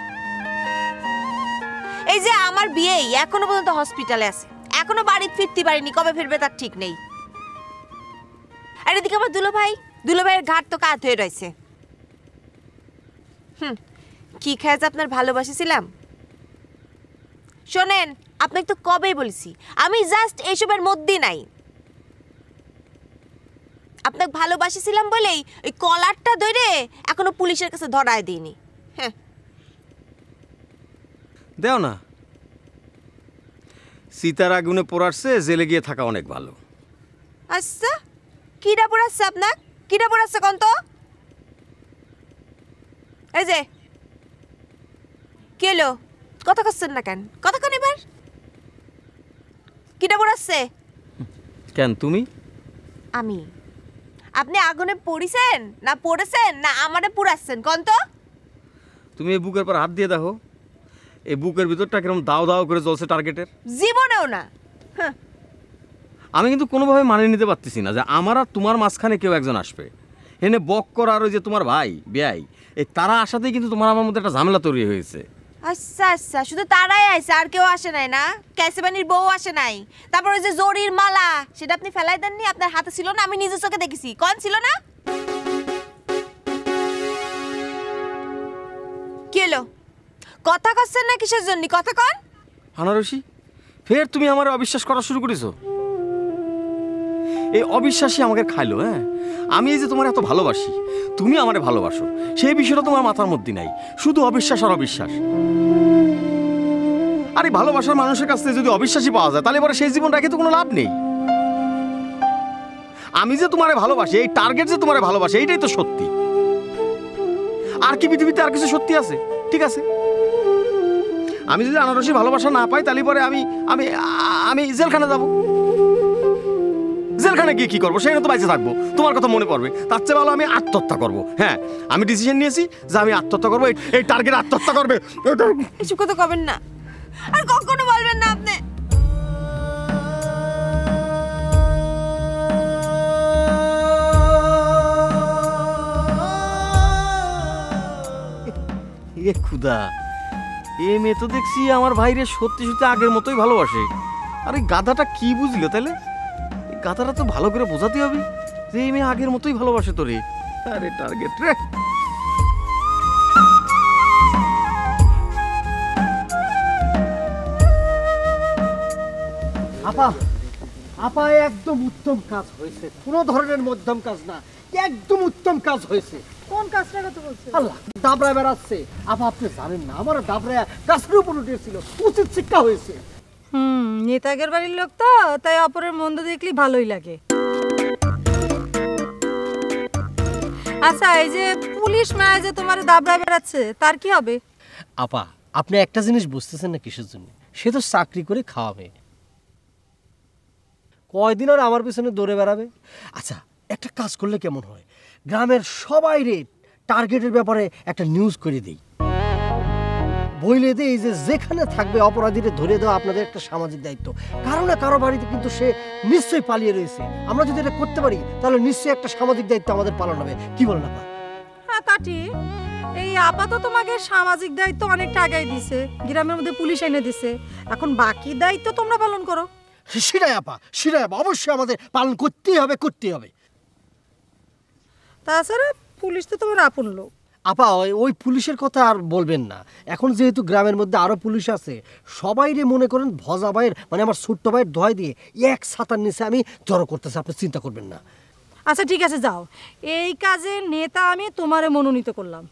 এই যে আমার বিয়ে এখনো পর্যন্ত হসপিটালে আছে, এখনো বাড়ি ফিরতে পারিনি। কবে ফিরবে তার ঠিক নেই। আর এদিকে আমার দুলোভাইয়ের ঘাট তো কাত হয়ে রয়েছে। কি খায় যে আপনার ভালোবাসেছিলাম। শোনেন আপনাকে তো কবেই বলেছি আমি জাস্ট এইসবের মধ্যে নাই। আপনাকে ভালোবাসেছিলাম বলেই ওই কলারটা ধরে এখনো পুলিশের কাছে ধরায় দিইনি। হ্যাঁ দেও না, সীতার আগুনে পোড়াচ্ছে, জেলে গিয়ে থাকা অনেক ভালো। আচ্ছা কিরা পোড়াচ্ছে আপনার? কিরা পোড়াচ্ছে কোন তো? এই যে কে এলো? কথা করছেন না কেন? কথা কন এবার। কিরা পোড়াচ্ছে? কেন তুমি? আমি। আপনি আগুনে পড়িছেন না পড়েছেন না আমারে পুড়াচ্ছেন কোন তো? তুমি এই বুকের পর হাত দিয়ে দেখো, এই বুকের ভিতরটা কিরকম দাও দাও করে জ্বলছে টার্গেটের। জীবনেও না। আমি কিন্তু কোনোভাবে মানিয়ে নিতে পারতেছি না যে আমার আর তোমার মাঝখানে কেউ একজন আসবে। এনে বক্কর আর ওই যে তোমার ভাই বেয়াই, এই তারা আসাতেই কিন্তু তোমার আমার মধ্যে একটা ঝামেলা তৈরি হয়েছে। আচ্ছা আচ্ছা, শুধু তারাই আইছে, আর কেউ আসে নাই না? ক্যাসেবানির বউ আসে নাই? তারপর ওই যে জরির মালা, সেটা আপনি ফেলাই দেননি? আপনার হাতে ছিল না? আমি নিজের চোখে দেখেছি। কোন ছিল না? কি হলো? কথা কচ্ছেন না কিসের জন্য? কথা কন। আনারসি, ফের তুমি আমার অবিশ্বাস করা শুরু করেছো। এই অবিশ্বাসই আমাকে খাইলো। হ্যাঁ, আমি এই যে তোমার এত ভালোবাসি, তুমি আমারে ভালোবাসো, সেই বিষয়টা তোমার মাথার মধ্যে নাই, শুধু অবিশ্বাস আর অবিশ্বাস। আর এই ভালোবাসার মানুষের কাছ থেকে যদি অবিশ্বাসী পাওয়া যায়, তাহলে পরে সেই জীবন রেখে তো কোনো লাভ নেই। আমি যে তোমারে ভালোবাসি, এই টার্গেট যে তোমারে ভালোবাসি, এইটাই তো সত্যি। আর কি পৃথিবীতে আর কিছু সত্যি আছে? ঠিক আছে, আমি যদি আনারসি ভালোবাসা না পাই, তাহলে পরে আমি আমি আমি জেলখানে যাব। জেলখানে গিয়ে কি করবো? সেখানে তো বাইচে থাকবো, তোমার কথা মনে পড়বে। তার চেয়ে ভালো আমি আত্মহত্যা করবো। হ্যাঁ, আমি ডিসিশন নিয়েছি যে আমি আত্মহত্যা করবো। এই টার্গেট আত্মহত্যা করবে। কিছু কথা কবেন না, আর কখনো বলবেন না আপনি। এ খুদা, এ মেয়ে তো দেখছি আমার ভাইরে সত্যি সত্যি আগের মতোই ভালোবাসে। আর এই গাধাটা কি বুঝলো তাহলে? এই গাধাটা তো ভালো করে বোঝাতে হবে যে এই মেয়ে আগের মতোই ভালোবাসে তোরে। আরে টার্গেট রে। আপা, আপা একদম উত্তম কাজ হয়েছে, কোনো ধরনের মধ্যম কাজ না, একদম উত্তম কাজ হয়েছে। কোন কাজটা কথা বলছো? আল্লাহ, দাবড়ায় বেড়াচ্ছে। আপা, আপনি জানেন না, আমার দাবড়ায় গাছের উপর উঠেছিল, উচিত শিক্ষা হয়েছে। নেতাগের বাড়ির লোক তো, তাই অপরের মন্দ দেখলি ভালোই লাগে। আচ্ছা, এই যে পুলিশ মায়া যে তোমার দাবড়ায় বেড়াচ্ছে, তার কি হবে? আপা, আপনি একটা জিনিস বুঝতেছেন না কিসের জন্য? সে তো চাকরি করে খাওয়াবে, কয়দিন আর আমার পিছনে দৌড়ে বেড়াবে। আচ্ছা, একটা কাজ করলে কেমন হয়? গ্রামের সবাই রে টার্গেটের ব্যাপারে একটা নিউজ করে দিই, বইলে দেই যে যেখানে থাকবে অপরাধীদের ধরে দেওয়া আপনাদের একটা সামাজিক দায়িত্ব। কারো না কারো বাড়িতে কিন্তু সে নিশ্চয়ই পালিয়ে রয়েছে। আমরা যদি এটা করতে পারি, তাহলে নিশ্চয়ই একটা সামাজিক দায়িত্ব আমাদের পালন হবে। কি বলেন আপা? হ্যাঁ, তা ঠিক। এই আপাতত তোমাকে সামাজিক দায়িত্ব অনেকটা আগাই দিছে, গ্রামের মধ্যে পুলিশ এনে দিছে, এখন বাকি দায়িত্ব তোমরা পালন করো। সেটাই আপা, সেটাই আপা, অবশ্যই আমাদের পালন করতেই হবে, করতেই হবে। তাছাড়া পুলিশ তো তোমার আপন লোক। আপা, ওই পুলিশের কথা আর বলবেন না। এখন যেহেতু গ্রামের মধ্যে আরো পুলিশ আছে, সবাই রে মনে করেন ভজা ভাইয়ের, মানে আমার ছোট্ট ভাইয়ের দোহাই দিয়ে এক ছাতার নিচে আমি জড়ো করতেছি, আপনি চিন্তা করবেন না। আচ্ছা ঠিক আছে, যাও, এই কাজে নেতা আমি তোমারে মনোনীত করলাম।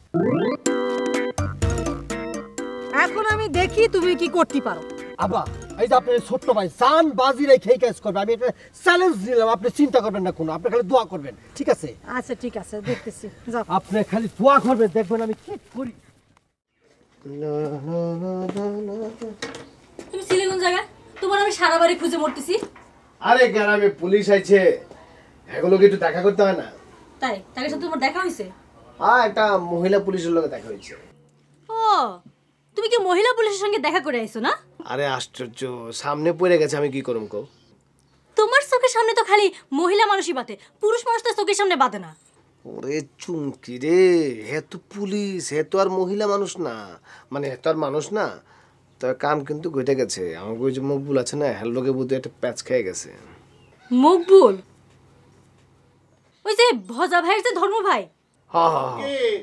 এখন আমি দেখি তুমি কি করতে পারো। আপা, এই যে আপনার ছোট্ট ভাই জান বাজি রেখে এই কাজ করবে, আমি এটা চ্যালেঞ্জ দিলাম। আপনি চিন্তা করবেন না কোনো, আপনি খালি দোয়া করবেন, ঠিক আছে? আচ্ছা ঠিক আছে, দেখতেছি, যাও। আপনি খালি দোয়া করবেন, দেখবেন আমি কি করি। তুমি ছিলে কোন জায়গায়? তোমার আমি সারা বাড়ি খুঁজে মরতেছি। আরে গ্রামে পুলিশ আছে, এগুলোকে একটু দেখা করতে হয় না? তাই তার সাথে তোমার দেখা হয়েছে? হ্যাঁ, একটা মহিলা পুলিশের লোকে দেখা হয়েছে। ও, তুমি কি মহিলা পুলিশের সঙ্গে দেখা করে আইছো না? আরে আশ্চর্য, সামনে পড়ে গেছে, আমি কি করব কও? তোমার চোখের সামনে তো খালি মহিলা মানুষই বাতে, পুরুষ মানুষ তো চোখের সামনে বাতে না। ওরে চুমকি রে, হে তো পুলিশ, হে তো আর মহিলা মানুষ না, মানে হে তো আর মানুষ না। তো কাম কিন্তু ঘটে গেছে। আমার ওই যে মকবুল আছে না, হের লোকে বুদ্ধি একটা প্যাচ খেয়ে গেছে। মকবুল? ওই যে ভজা ভাইয়ের যে ধর্ম ভাই? হ্যাঁ হ্যাঁ হ্যাঁ।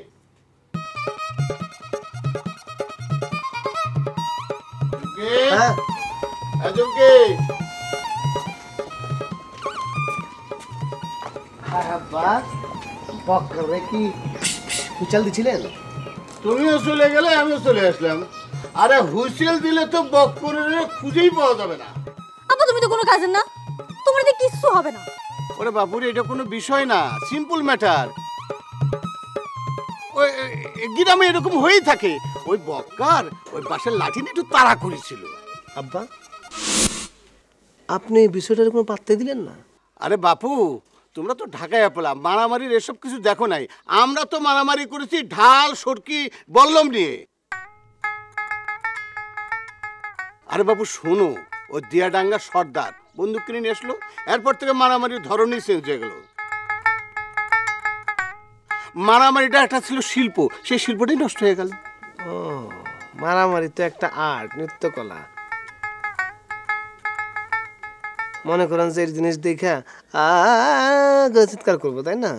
তুমিও চলে গেলে, আমিও চলে আসলাম। আরে হুইসেল দিলে তো বক্করের খুঁজেই পাওয়া যাবে না। আপা, তুমি তো কোনো কাজের না, তোমার দিয়ে কিচ্ছু হবে না। ওরে বাপুরে, এটা কোনো বিষয় না, সিম্পল ম্যাটার। ওই গ্রামে এরকম হয়েই থাকে। ওই বক্কার ওই বাসের লাঠি নিয়ে একটু তাড়া করেছিল। আব্বা, আপনি বিষয়টার কোনো পাত্তা দিলেন না? আরে বাপু, তোমরা তো ঢাকায় পেলাম, মারামারির এসব কিছু দেখো নাই। আমরা তো মারামারি করেছি ঢাল, সরকি, বল্লম নিয়ে। আরে বাবু শোনো, ওই দিয়াডাঙ্গা সর্দার বন্দুক কিনে নিয়ে আসলো, এরপর থেকে মারামারির ধরনই চেঞ্জ হয়ে গেল। মারামারিটা একটা ছিল শিল্প, সেই শিল্পটাই নষ্ট হয়ে গেল। ও মারামারি তো একটা আর্ট, নৃত্যকলা। মনে করেন যে এই জিনিস দেখা চিৎকার করবো, তাই না?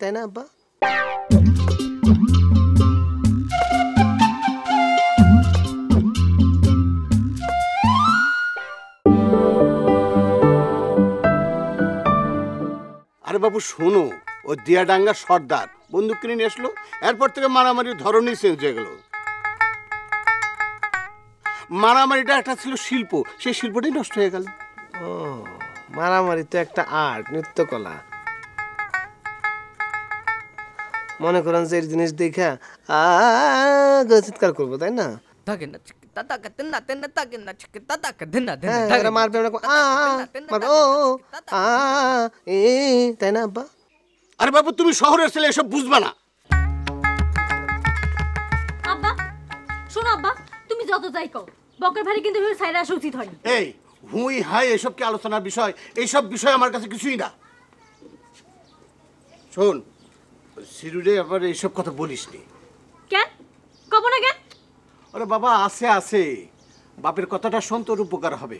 তাই না আব্বা? আরে বাবু শোনো, ও দিয়াডাঙ্গার সর্দার বন্দুক কিনে নিয়ে আসলো, এরপর থেকে মারামারির ধরনই চেঞ্জ হয়ে গেল। মারামারিটা একটা ছিল শিল্প, সেই শিল্পটাই নষ্ট হয়ে গেল। ও মারামারি তো একটা আর্ট, নৃত্যকলা। মনে করেন যে এই জিনিস দেখা চিৎকার করবো, তাই না? তাই না আব্বা? আরে বাবু তুমি শহরের ছেলে, এসব বুঝবা না। আব্বা শোনো, আব্বা তুমি যত যাই কও, বকের ভারি কিন্তু সাইরা আসা উচিত হয়নি। এই হুই হাই এসব কি আলোচনার বিষয়? এইসব বিষয় আমার কাছে কিছুই না। শোন সিরুরে আবার এইসব কথা বলিস নি। কেন কব না কেন? আরে বাবা আছে আছে, বাপের কথাটা শোন, তোর উপকার হবে।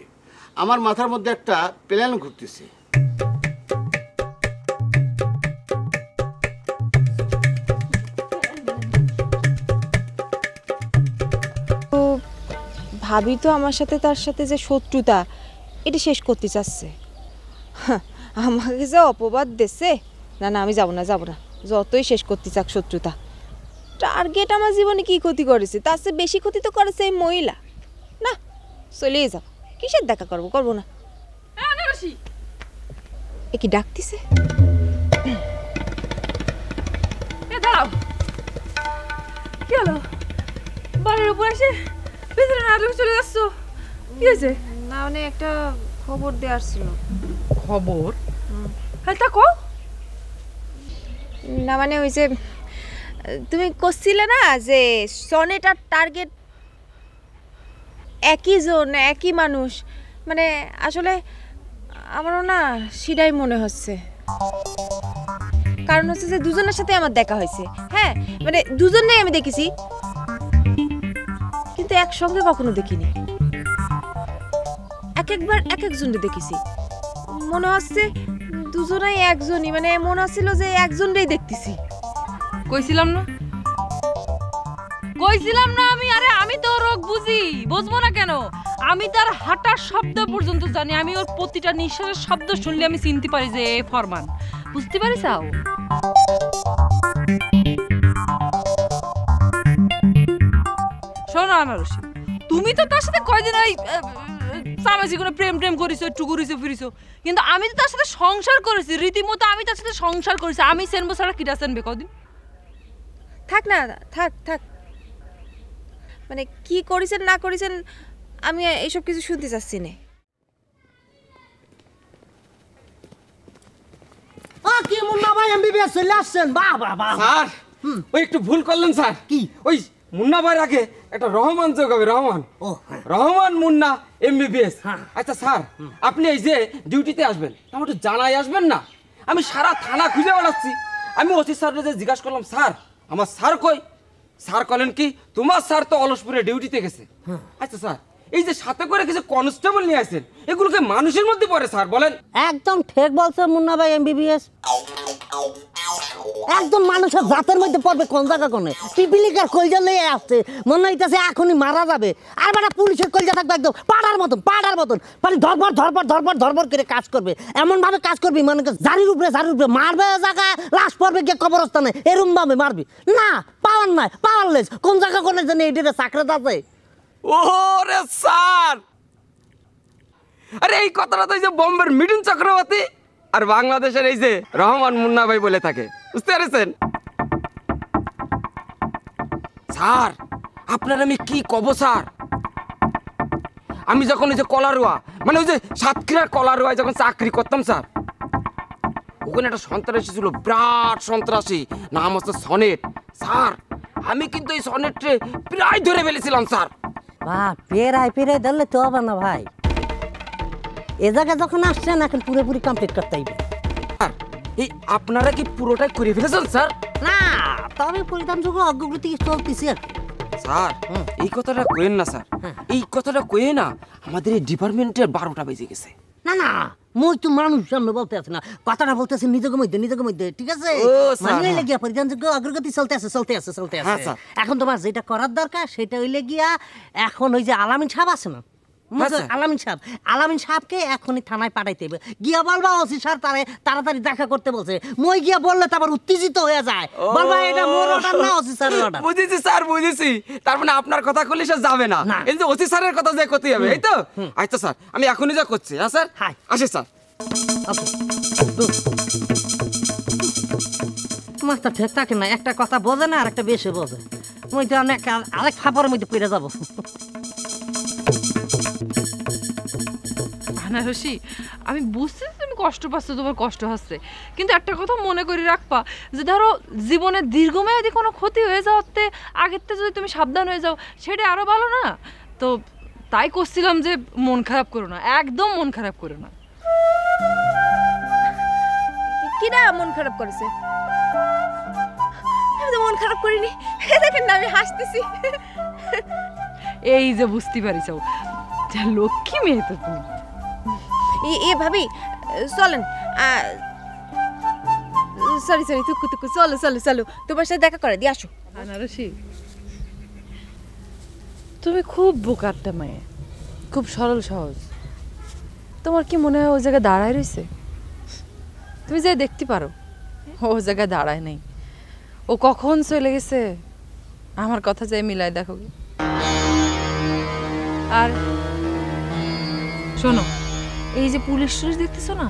আমার মাথার মধ্যে একটা প্ল্যান ঘুরতেছে। ভাবি তো আমার সাথে তার সাথে যে শত্রুতা, এটা শেষ করতে চাচ্ছে। আমাকে যে অপবাদ দিচ্ছে, না না আমি যাব না, যতই শেষ করতে চাক শত্রুতা। টার্গেট আমার জীবনে কি ক্ষতি করেছে, তার চেয়ে বেশি ক্ষতি তো করেছে এই মহিলা। না চলেই যাব, কিসের দেখা করবো না। এ কি ডাকতেছে? দাঁড়াও, কি হলো? বাড়ির উপর এসে ভিতরে না চলে যাচ্ছ, কি হয়েছে? না মানে একটা খবর দেওয়ার ছিল। খবর? হ্যাঁ তা কও। না মানে ওই যে তুমি করছিলে না যে সনেট আর টার্গেট একই জন, একই মানুষ, মানে আসলে আমারও না সেটাই মনে হচ্ছে। কারণ হচ্ছে যে দুজনের সাথে আমার দেখা হয়েছে। হ্যাঁ মানে দুজনেই আমি দেখেছি, কিন্তু একসঙ্গে কখনো দেখিনি। একবার এক একজনকে দেখেছি, মনে হচ্ছে দুজনেই একজনই, মানে মনে হচ্ছিল যে একজনকেই দেখতেছি। কইছিলাম না আমি? আরে আমি তো রোগ বুঝবো না কেন? আমি তার হাঁটার শব্দ পর্যন্ত জানি, আমি ওর প্রতিটা নিঃশ্বাসের শব্দ শুনলে আমি চিনতে পারি যে এ ফরমান। বুঝতে পারিস? শোনো আনারসি, তুমি তো তার সাথে কয়দিন ওই সামাজিক কোনো প্রেম করিস, একটু ঘুরিস ফিরিস, কিন্তু আমি তো তার সাথে সংসার করেছি রীতিমতো। আমি তার সাথে সংসার করেছি, আমি চেনবো ছাড়া কিটা চেনবে কদিন? থাক না, থাক। মানে কি করেছেন না করেছেন আমি এইসব কিছু শুনতে চাচ্ছি না। কি মুন্না ভাই এমবিবিএস চলে আসছেন? বাহ বাহ বাহ স্যার, ওই একটু ভুল করলেন স্যার। কি? ওই মুন্না ভাইয়ের আগে একটা রহমান যোগ হবে, রহমান মুন্না এমবিবিএস। আচ্ছা স্যার, আপনি এই যে ডিউটিতে আসবেন, আমার একটু জানাই আসবেন না? আমি সারা থানা খুঁজে বেড়াচ্ছি। আমি ওসি স্যারকে যে জিজ্ঞাসা করলাম, স্যার আমার স্যার কই? স্যার বলেন কি, তোমার স্যার তো অলসপুরে ডিউটিতে গেছে। আচ্ছা স্যার, এই যে সাথে করে কিছু কনস্টেবল নিয়ে আসেন, এগুলোকে মানুষের মধ্যে পড়ে স্যার বলেন? একদম ঠিক বলছে মুন্না ভাই এমবিবিএস, একদম মানুষের জাতের মধ্যে পড়বে। কোন জায়গা কোনে পিপিলিকার কলজা লয়ে আসছে, মনে হইতেছে এখনই মারা যাবে। আর বেটা পুলিশের কলজা থাকবে একদম পাড়ার মতন মানে ধরপর করে কাজ করবে। এমন ভাবে কাজ করবি মানে জারির উপরে মারবে জায়গায়, লাশ পড়বে গিয়ে কবরস্থানে, এরম ভাবে মারবি না। পাওয়ার নাই, পাওয়ারলেস। কোন জায়গা কোনে জানি এটাতে চাকরিতে আছে। ওরে স্যার, আরে এই কথাটা তো এই যে বোম্বের মিঠুন চক্রবর্তী আর বাংলাদেশের এই যে রহমান মুন্না ভাই বলে থাকে, বুঝতে পেরেছেন? স্যার আপনার আমি কি কব স্যার, আমি যখন ওই যে কলারোয়া, মানে ওই যে সাতক্ষীরার কলারোয়ায় যখন চাকরি করতাম স্যার, ওখানে একটা সন্ত্রাসী ছিল, বিরাট সন্ত্রাসী, নাম হচ্ছে সনেট। স্যার আমি কিন্তু এই সনেটে প্রায় ধরে ফেলেছিলাম স্যার। পেরাই ধরলে তো হবে না ভাই, এ জায়গায় যখন আসছেন এখন পুরোপুরি কমপ্লিট করতে হইবে। এই আপনারা কি পুরোটাই করে ফেলেছেন স্যার? না, তবে পরিধানযোগ্য অগ্রগতি চলতেছে আর কি। স্যার এই কথাটা কইেন না স্যার, এই কথাটা কইে না, আমাদের এই ডিপার্টমেন্টের 12টা বেজে গেছে। না না, মই তো মানুষ সামনে বলতে আছে না, কথাটা বলতেছে নিজের মধ্যে, ঠিক আছে? মানে হইলে গিয়া পরিধানযোগ্য অগ্রগতি চলতে আছে। এখন তোমার যেটা করার দরকার সেটা হইলে গিয়া এখন ওই যে আলামিন সাহেব আছে না, আলামিন সাহেবকে এখনই থানায় পাঠাইতে হবে। গিয়া বলবা ওসি স্যার তাড়াতাড়ি দেখা করতে বলছে। মই গিয়া বললে তো আবার উত্তেজিত হয়ে যায়, বলবা এটা মোর অর্ডার না ওসি স্যারের অর্ডার। বুঝেছি স্যার, বুঝেছি। তার মানে আপনার কথা কইলে সে যাবে না, এই যে ওসি স্যারের কথা যে করতে হবে, এই তো? আচ্ছা স্যার, আমি এখনই যা করছি। হ্যাঁ স্যার, আসি স্যার। মাস্টার ঠিক থাকে না, একটা কথা বোঝে না আর একটা বেশি বোঝে। মই তো আরেক খাবারের মধ্যে পড়ে যাবো। আনারসি, আমি বুঝছি তুমি কষ্ট পাচ্ছ, তোমার কষ্ট হচ্ছে, কিন্তু একটা কথা মনে করে রাখবা যে ধরো জীবনে দীর্ঘমেয়াদী কোনো ক্ষতি হয়ে যাওয়াতে আগের থেকে যদি তুমি সাবধান হয়ে যাও সেটা আরো ভালো না। তো তাই করছিলাম যে মন খারাপ করো না, একদম মন খারাপ করো না। কিরা মন খারাপ করেছে? আমি তো মন খারাপ করিনি, দেখেন না আমি হাসতেছি। এই যে বুঝতে পারিস, লক্ষ্মী মেয়ে তো তুমি। এ ভাবি চলেন, সরি তুকু চলো তোমার সাথে দেখা করে দিয়ে আসো। আনারসি, তুমি খুব বোকারটা মেয়ে, খুব সরল সহজ। তোমার কি মনে হয় ও জায়গায় দাঁড়ায় রয়েছে? তুমি যাই দেখতে পারো, ও জায়গায় দাঁড়ায় নেই। ও কখন চলে গেছে আমার কথা যাই মিলাই দেখো। আর শোনো, এই যে পুলিশ দেখতেছো না,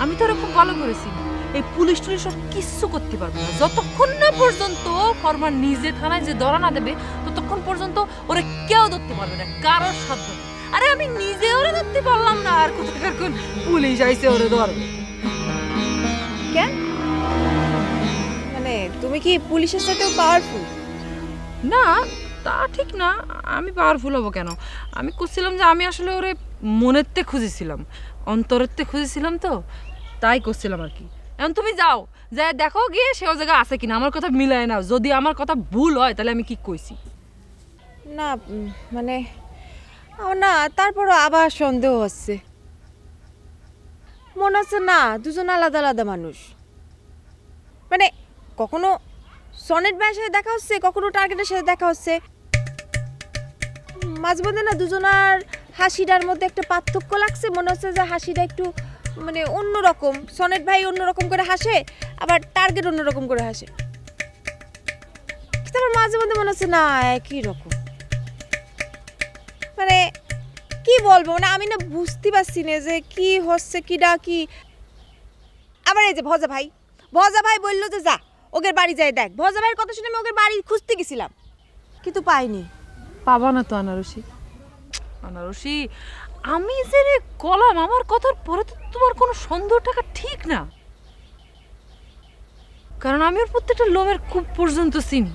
আমি তো ওরা খুব ভালো করেছি। এই পুলিশ সব কিচ্ছু করতে পারবে না যতক্ষণ না পর্যন্ত ফরমান নিজে থানায় যে ধরা না দেবে, ততক্ষণ পর্যন্ত ওরা কেউ ধরতে পারবে না, কারোর সাধ্য নেই। আরে আমি নিজে ওরা ধরতে পারলাম না, আর কোথাকার কোন পুলিশ আইসে ওরা ধরবে? কেন? মানে তুমি কি পুলিশের সাথেও পাওয়ারফুল? না, তা ঠিক না। আমি পাওয়ারফুল হবো কেন? আমি করছিলাম যে আমি আসলে ওরে মনেরতে খুঁজেছিলাম, অন্তরেরতে খুঁজেছিলাম, তো তাই করছিলাম আর কি। এখন তুমি যাও, যা দেখো গিয়ে সে ও জায়গা আছে কিনা, আমার কথা মিলায় নাও। যদি আমার কথা ভুল হয় তাহলে আমি কি কইছি? না মানে না, তারপরও আবার সন্দেহ হচ্ছে। মনে হচ্ছে না দুজন আলাদা আলাদা মানুষ। মানে কখনো সনেট ভাইয়ের সাথে দেখা হচ্ছে, কখনো টার্গেটের সাথে দেখা হচ্ছে। মাঝে মধ্যে না দুজনার হাসিটার মধ্যে একটা পার্থক্য লাগছে। মনে হচ্ছে যে হাসিটা একটু মানে অন্যরকম। সনেট ভাই অন্যরকম করে হাসে, আবার টার্গেট অন্যরকম করে হাসে। কিন্তু আমার মাঝে মধ্যে মনে হচ্ছে না একই রকম। মানে কি বলবো, মানে আমি না বুঝতে পারছি না যে কি হচ্ছে কিডা কি। আবার এই যে ভজা ভাই বললো যে যা ওদের বাড়ি যাই দেখ। ভজা ভাইয়ের কথা শুনে আমি ওদের বাড়ি খুঁজতে গেছিলাম, কিন্তু পাইনি। পাবা না তো আনারসি। আমি যে রে কলাম আমার কথার পরে তো তোমার কোনো সন্দেহ টাকা ঠিক না, কারণ আমি ওর প্রত্যেকটা লোমের খুব পর্যন্ত চিনি।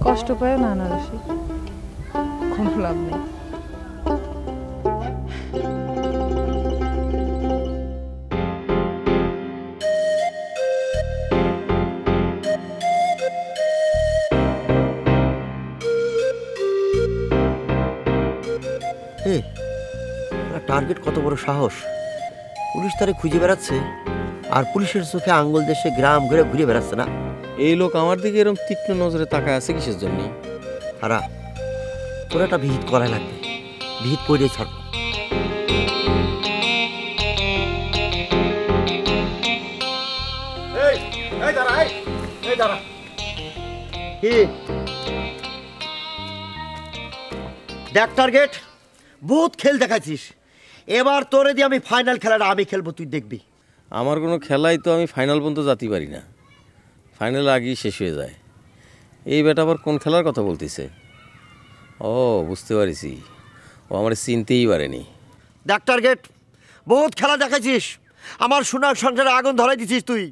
কষ্ট পায় না আনারসি, কোনো লাভ নেই। টার্গেট কত বড় সাহস! পুলিশ তারে খুঁজে বেড়াচ্ছে, আর পুলিশের চোখে আঙ্গুল দেশে গ্রাম ঘুরে ঘুরে বেড়াচ্ছে না। এই লোক আমার দিকে এরকম তীক্ষ্ণ নজরে তাকায় আছে কিসের জন্য? হারা, তোর একটা ভিহিত করা লাগবে, ভিহিত পড়ে ছাড়ব। দেখ টার্গেট, বহুত খেল দেখাচ্ছিস, এবার তোরে দিয়ে আমি ফাইনাল খেলাটা আমি খেলবো, তুই দেখবি। আমার কোনো খেলাই তো আমি ফাইনাল পর্যন্ত যেতে পারি না, ফাইনাল আগেই শেষ হয়ে যায়। এই বেটা আবার কোন খেলার কথা বলতেছে? ও বুঝতে পারিছি, ও আমার চিনতেই পারেনি। ডাক্তার গেট বহুত খেলা দেখাইছিস, আমার সোনার সংসারে আগুন ধরাই দিছিস তুই।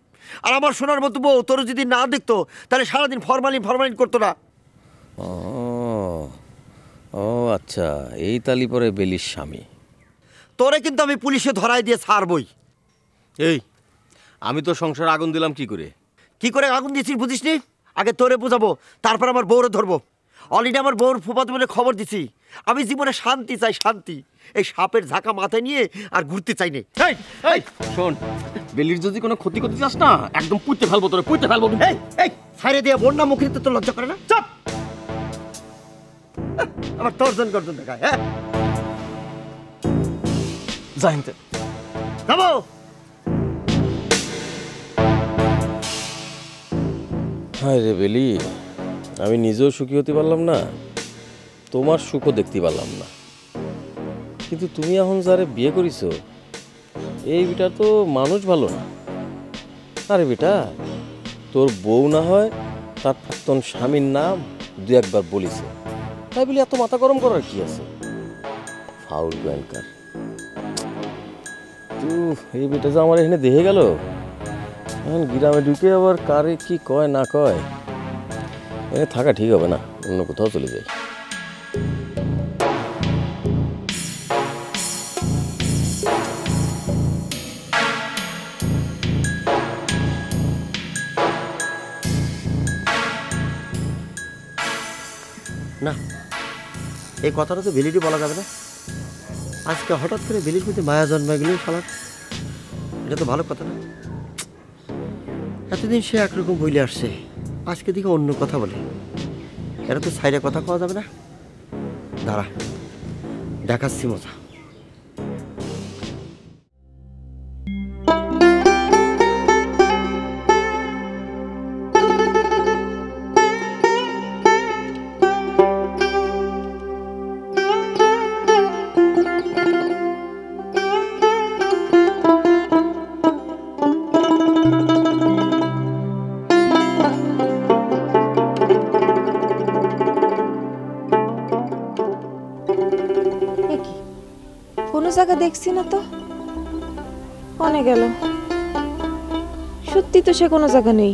আর আমার সোনার মতো বউ তোর যদি না দেখতো তাহলে সারাদিন ফরমালিন করতো না। ও ও আচ্ছা, এই তালি পরে বেলির স্বামী। তোরে কিন্তু আমি পুলিশে ধরাই দিয়ে ছাড়বই। এই আমি তো সংসারে আগুন দিলাম কি করে? কি করে আগুন দিয়েছিস বুঝিস নি? আগে তোরে বুঝাবো, তারপর আমার বউরে ধরবো। অলরেডি আমার বউর ফুফাতো বলে খবর দিছি। আমি জীবনে শান্তি চাই, শান্তি। এই সাপের ঝাঁকা মাথায় নিয়ে আর ঘুরতে চাই নে। শোন, বেলির যদি কোনো ক্ষতি করতে চাস না, একদম পুঁতে ফেলবো তোরে, পুঁতে ফেলবো। এই ছাইরে দিয়ে বন্যা মুখে দিতে তোর লজ্জা করে না? চাপ! আমার তর্জন গর্জন দেখায়। হ্যাঁ জানতে যাবো। হায় রে বেলি, আমি নিজেও সুখী হতে পারলাম না, তোমার সুখও দেখতে পারলাম না। কিন্তু তুমি এখন যারে বিয়ে করিছো, এই বেটা তো মানুষ ভালো না। আরে বেটা, তোর বউ না হয় তার প্রাক্তন স্বামীর নাম দু একবার বলিছে, তাই বলি এত মাথা গরম করার কি আছে? ফাউল ব্যাংকার। তো এই বেটা যে আমার এখানে দেখে গেল, এখন গ্রামে ঢুকে আবার কারে কি কয় না কয়, এখানে থাকা ঠিক হবে না, অন্য কোথাও চলে যাই। না, এই কথাটা তো বেলিরই বলা যাবে না। আজকে হঠাৎ করে বেলির মধ্যে মায়া জন্মায় গেল শালার, এটা তো ভালো কথা না। এতদিন সে একরকম বইলে আসছে, আজকে দিকে অন্য কথা বলে। এটা তো সাইডে কথা কওয়া যাবে না। দাঁড়া, দেখাচ্ছি মজা। কোনো জায়গা দেখছি না তো, অনেক গেল। সত্যি তো সে কোনো জায়গা নেই।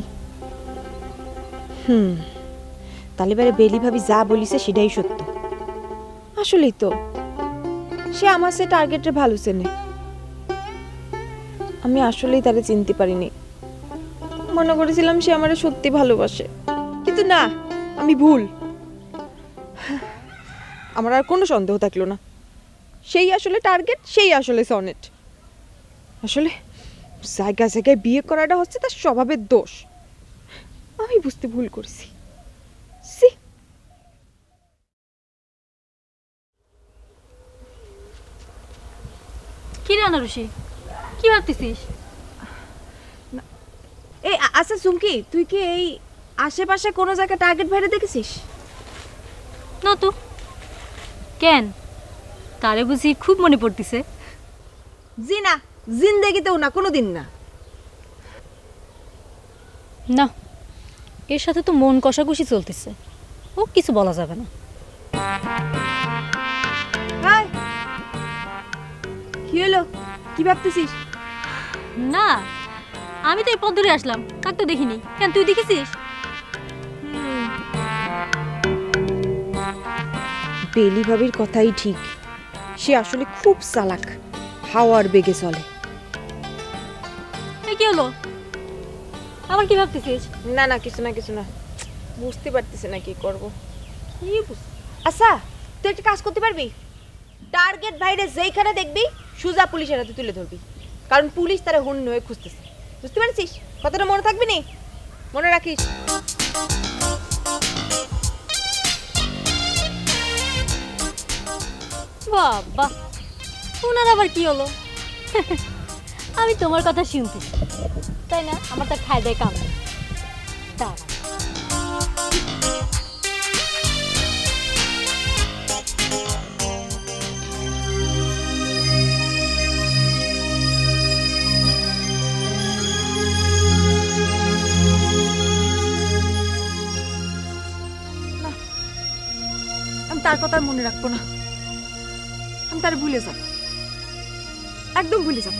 তাহলে এবারে বেলি ভাবি যা বলিছে সেটাই সত্য। আসলেই তো সে আমার সে টার্গেটে ভালো চেনে। আমি আসলেই তারে চিনতে পারিনি, মনে করেছিলাম সে আমারে সত্যি ভালোবাসে, কিন্তু না, আমি ভুল। আমার আর কোনো সন্দেহ থাকলো না, সেই আসলে টার্গেট, সেই আসলে সনেট। আসলে জায়গায় জায়গায় বিয়ে করাটা হচ্ছে তার স্বভাবের দোষ। আমি বুঝতে ভুল করেছি। কি রে আনারুষি, কি ভাবতেছিস? এই আচ্ছা চুমকি, তুই কি এই আশেপাশে কোনো জায়গায় টার্গেট বাইরে দেখেছিস? না তো। কেন, তারে বুঝি খুব মনে পড়তিছে? জি না, জিন্দেগিতেও না, কোনোদিন না। না, এর সাথে তো মন কষাকষি চলতেছে, ও কিছু বলা যাবে না। কি হলো, কি ভাবতেছিস? না, আমি তো এই পথ ধরে আসলাম, তাকে তো দেখিনি। কেন, তুই দেখেছিস? বেলি ভাবির কথাই ঠিক, সে আসলে খুব চালাক, হাওয়ার বেগে চলে। কি হলো, আবার কি ভাবতেছিস? না না, কিছু না কিছু না, বুঝতে পারতেছি না কি করব। কি আচ্ছা, তুই একটা কাজ করতে পারবি? টার্গেট বাইরে যেইখানে দেখবি সুজা পুলিশের হাতে তুলে ধরবি, কারণ পুলিশ তারা হুন্ড হয়ে খুঁজতেছে। বুঝতে পারছিস? কথাটা মনে থাকবি নি? মনে রাখিস। বাবা, ওনার আবার কি হলো? আমি তোমার কথা শুনতেছি, তাই না? আমার তো খায় দেয় কাম নেই। দাঁড়া, তার কথা আর মনে রাখবো না, আমি তার ভুলে যাব, একদম ভুলে যাব।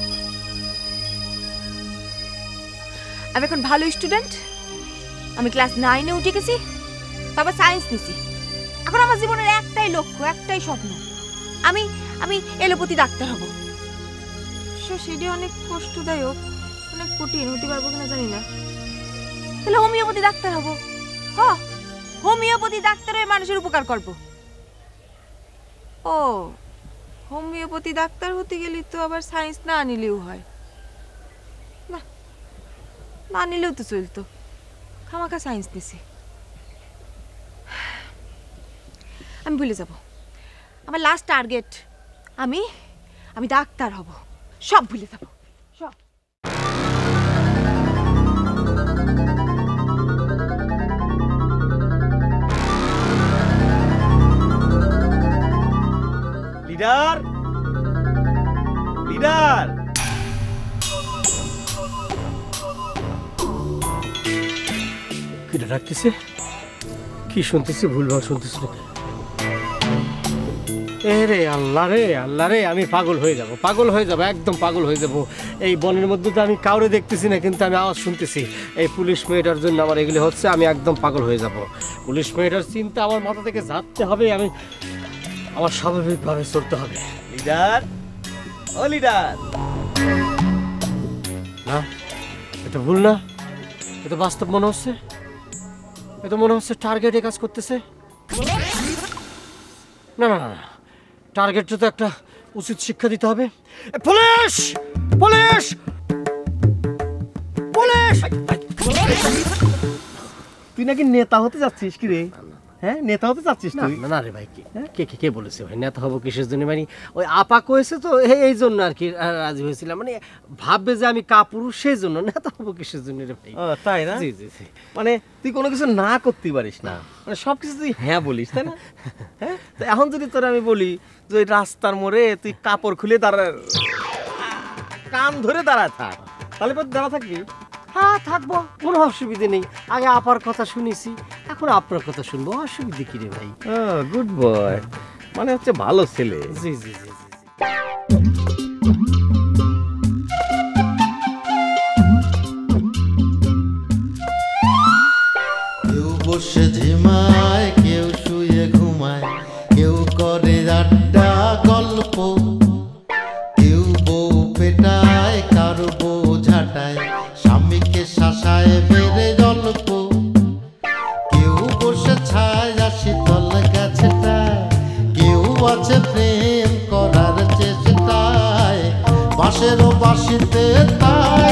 আমি এখন ভালো স্টুডেন্ট, আমি ক্লাস 9-এ উঠে গেছি, তারপর সায়েন্স নিছি। এখন আমার জীবনের একটাই লক্ষ্য, একটাই স্বপ্ন, আমি আমি এলোপ্যাথি ডাক্তার হব। সেটি অনেক কষ্টদায়ক, অনেক কঠিন, হতে পারবো কিনা জানি না। তাহলে হোমিওপ্যাথি ডাক্তার হব। হ্যাঁ, হোমিওপ্যাথি ডাক্তার হয়ে মানুষের উপকার করব। ও, হোমিওপ্যাথি ডাক্তার হতে গেলে তো আবার সায়েন্স না নিলেও হয়, না নিলেও তো চলতো, খামাখা সায়েন্স নিছি। আমি ভুলে যাব, আমার লাস্ট টার্গেট আমি আমি ডাক্তার হব, সব ভুলে যাব, সব। লিডার, লিডার, কিটা ডাকতেছে? কি শুনতেছি? ভুলভাল শুনতেছি। রে আল্লাহ রে, আল্লাহ রে, আমি পাগল হয়ে যাব, পাগল হয়ে যাব, একদম পাগল হয়ে যাব। এই বনের মধ্যে তো আমি কাউরে দেখতেছি না, কিন্তু আমি আওয়াজ শুনতেছি। এই পুলিশ মেয়েটার জন্য আমার এগুলি হচ্ছে, আমি একদম পাগল হয়ে যাব। পুলিশ মেয়েটার চিন্তা আমার মাথা থেকে ঝাড়তে হবে, আমি আমার স্বাভাবিকভাবে চলতে হবে। লিডার, ও লিডার। না, এটা ভুল না, এটা বাস্তব মনে হচ্ছে, এটা মনে হচ্ছে টার্গেটে কাজ করতেছে। না না না, টার্গেটটা তো একটা উচিত শিক্ষা দিতে হবে। Police, police, police! তুই নাকি নেতা হতে যাচ্ছিস? কি রে, হ্যাঁ নেতা হতে চাচ্ছিস তুই? না রে ভাই, কে কে কে বলেছে ভাই নেতা হবো কিসের জন্য? মানে ওই আপা কয়েছে তো এই জন্য আর কি রাজি হয়েছিলাম। মানে ভাববে যে আমি কাপুরুষ, সেই জন্য। নেতা হবো কিসের জন্য রে ভাই? তাই না? জি জি জি। মানে তুই কোনো কিছু না করতে পারিস না, মানে সব কিছু তুই হ্যাঁ বলিস, তাই না? হ্যাঁ, তো এখন যদি তোর আমি বলি যে ওই রাস্তার মোড়ে তুই কাপড় খুলে দাঁড়া, কান ধরে দাঁড়া থাক, তাহলে পর দাঁড়া থাকবি? হ্যাঁ থাকবো, কোনো অসুবিধে নেই। আগে আপার কথা শুনেছি, এখন আপনার কথা শুনবো, অসুবিধে কি রে ভাই? গুড বয়, মানে হচ্ছে ভালো ছেলে। জি জি জি। কেউ বসে ঝিমায়, কেউ শুয়ে ঘুমায়, কেউ করে আড্ডা গল্প, কেউ বউ পেটায়, কারো বউ ঝাঁটায়, স্বামীকে শাসায় বেড়ে গল্প, কেউ বসে ছায় শীতল গাছটায়, কেউ আছে প্রেম করার চেষ্টায়, বাঁশেরও বাঁশিতে তাই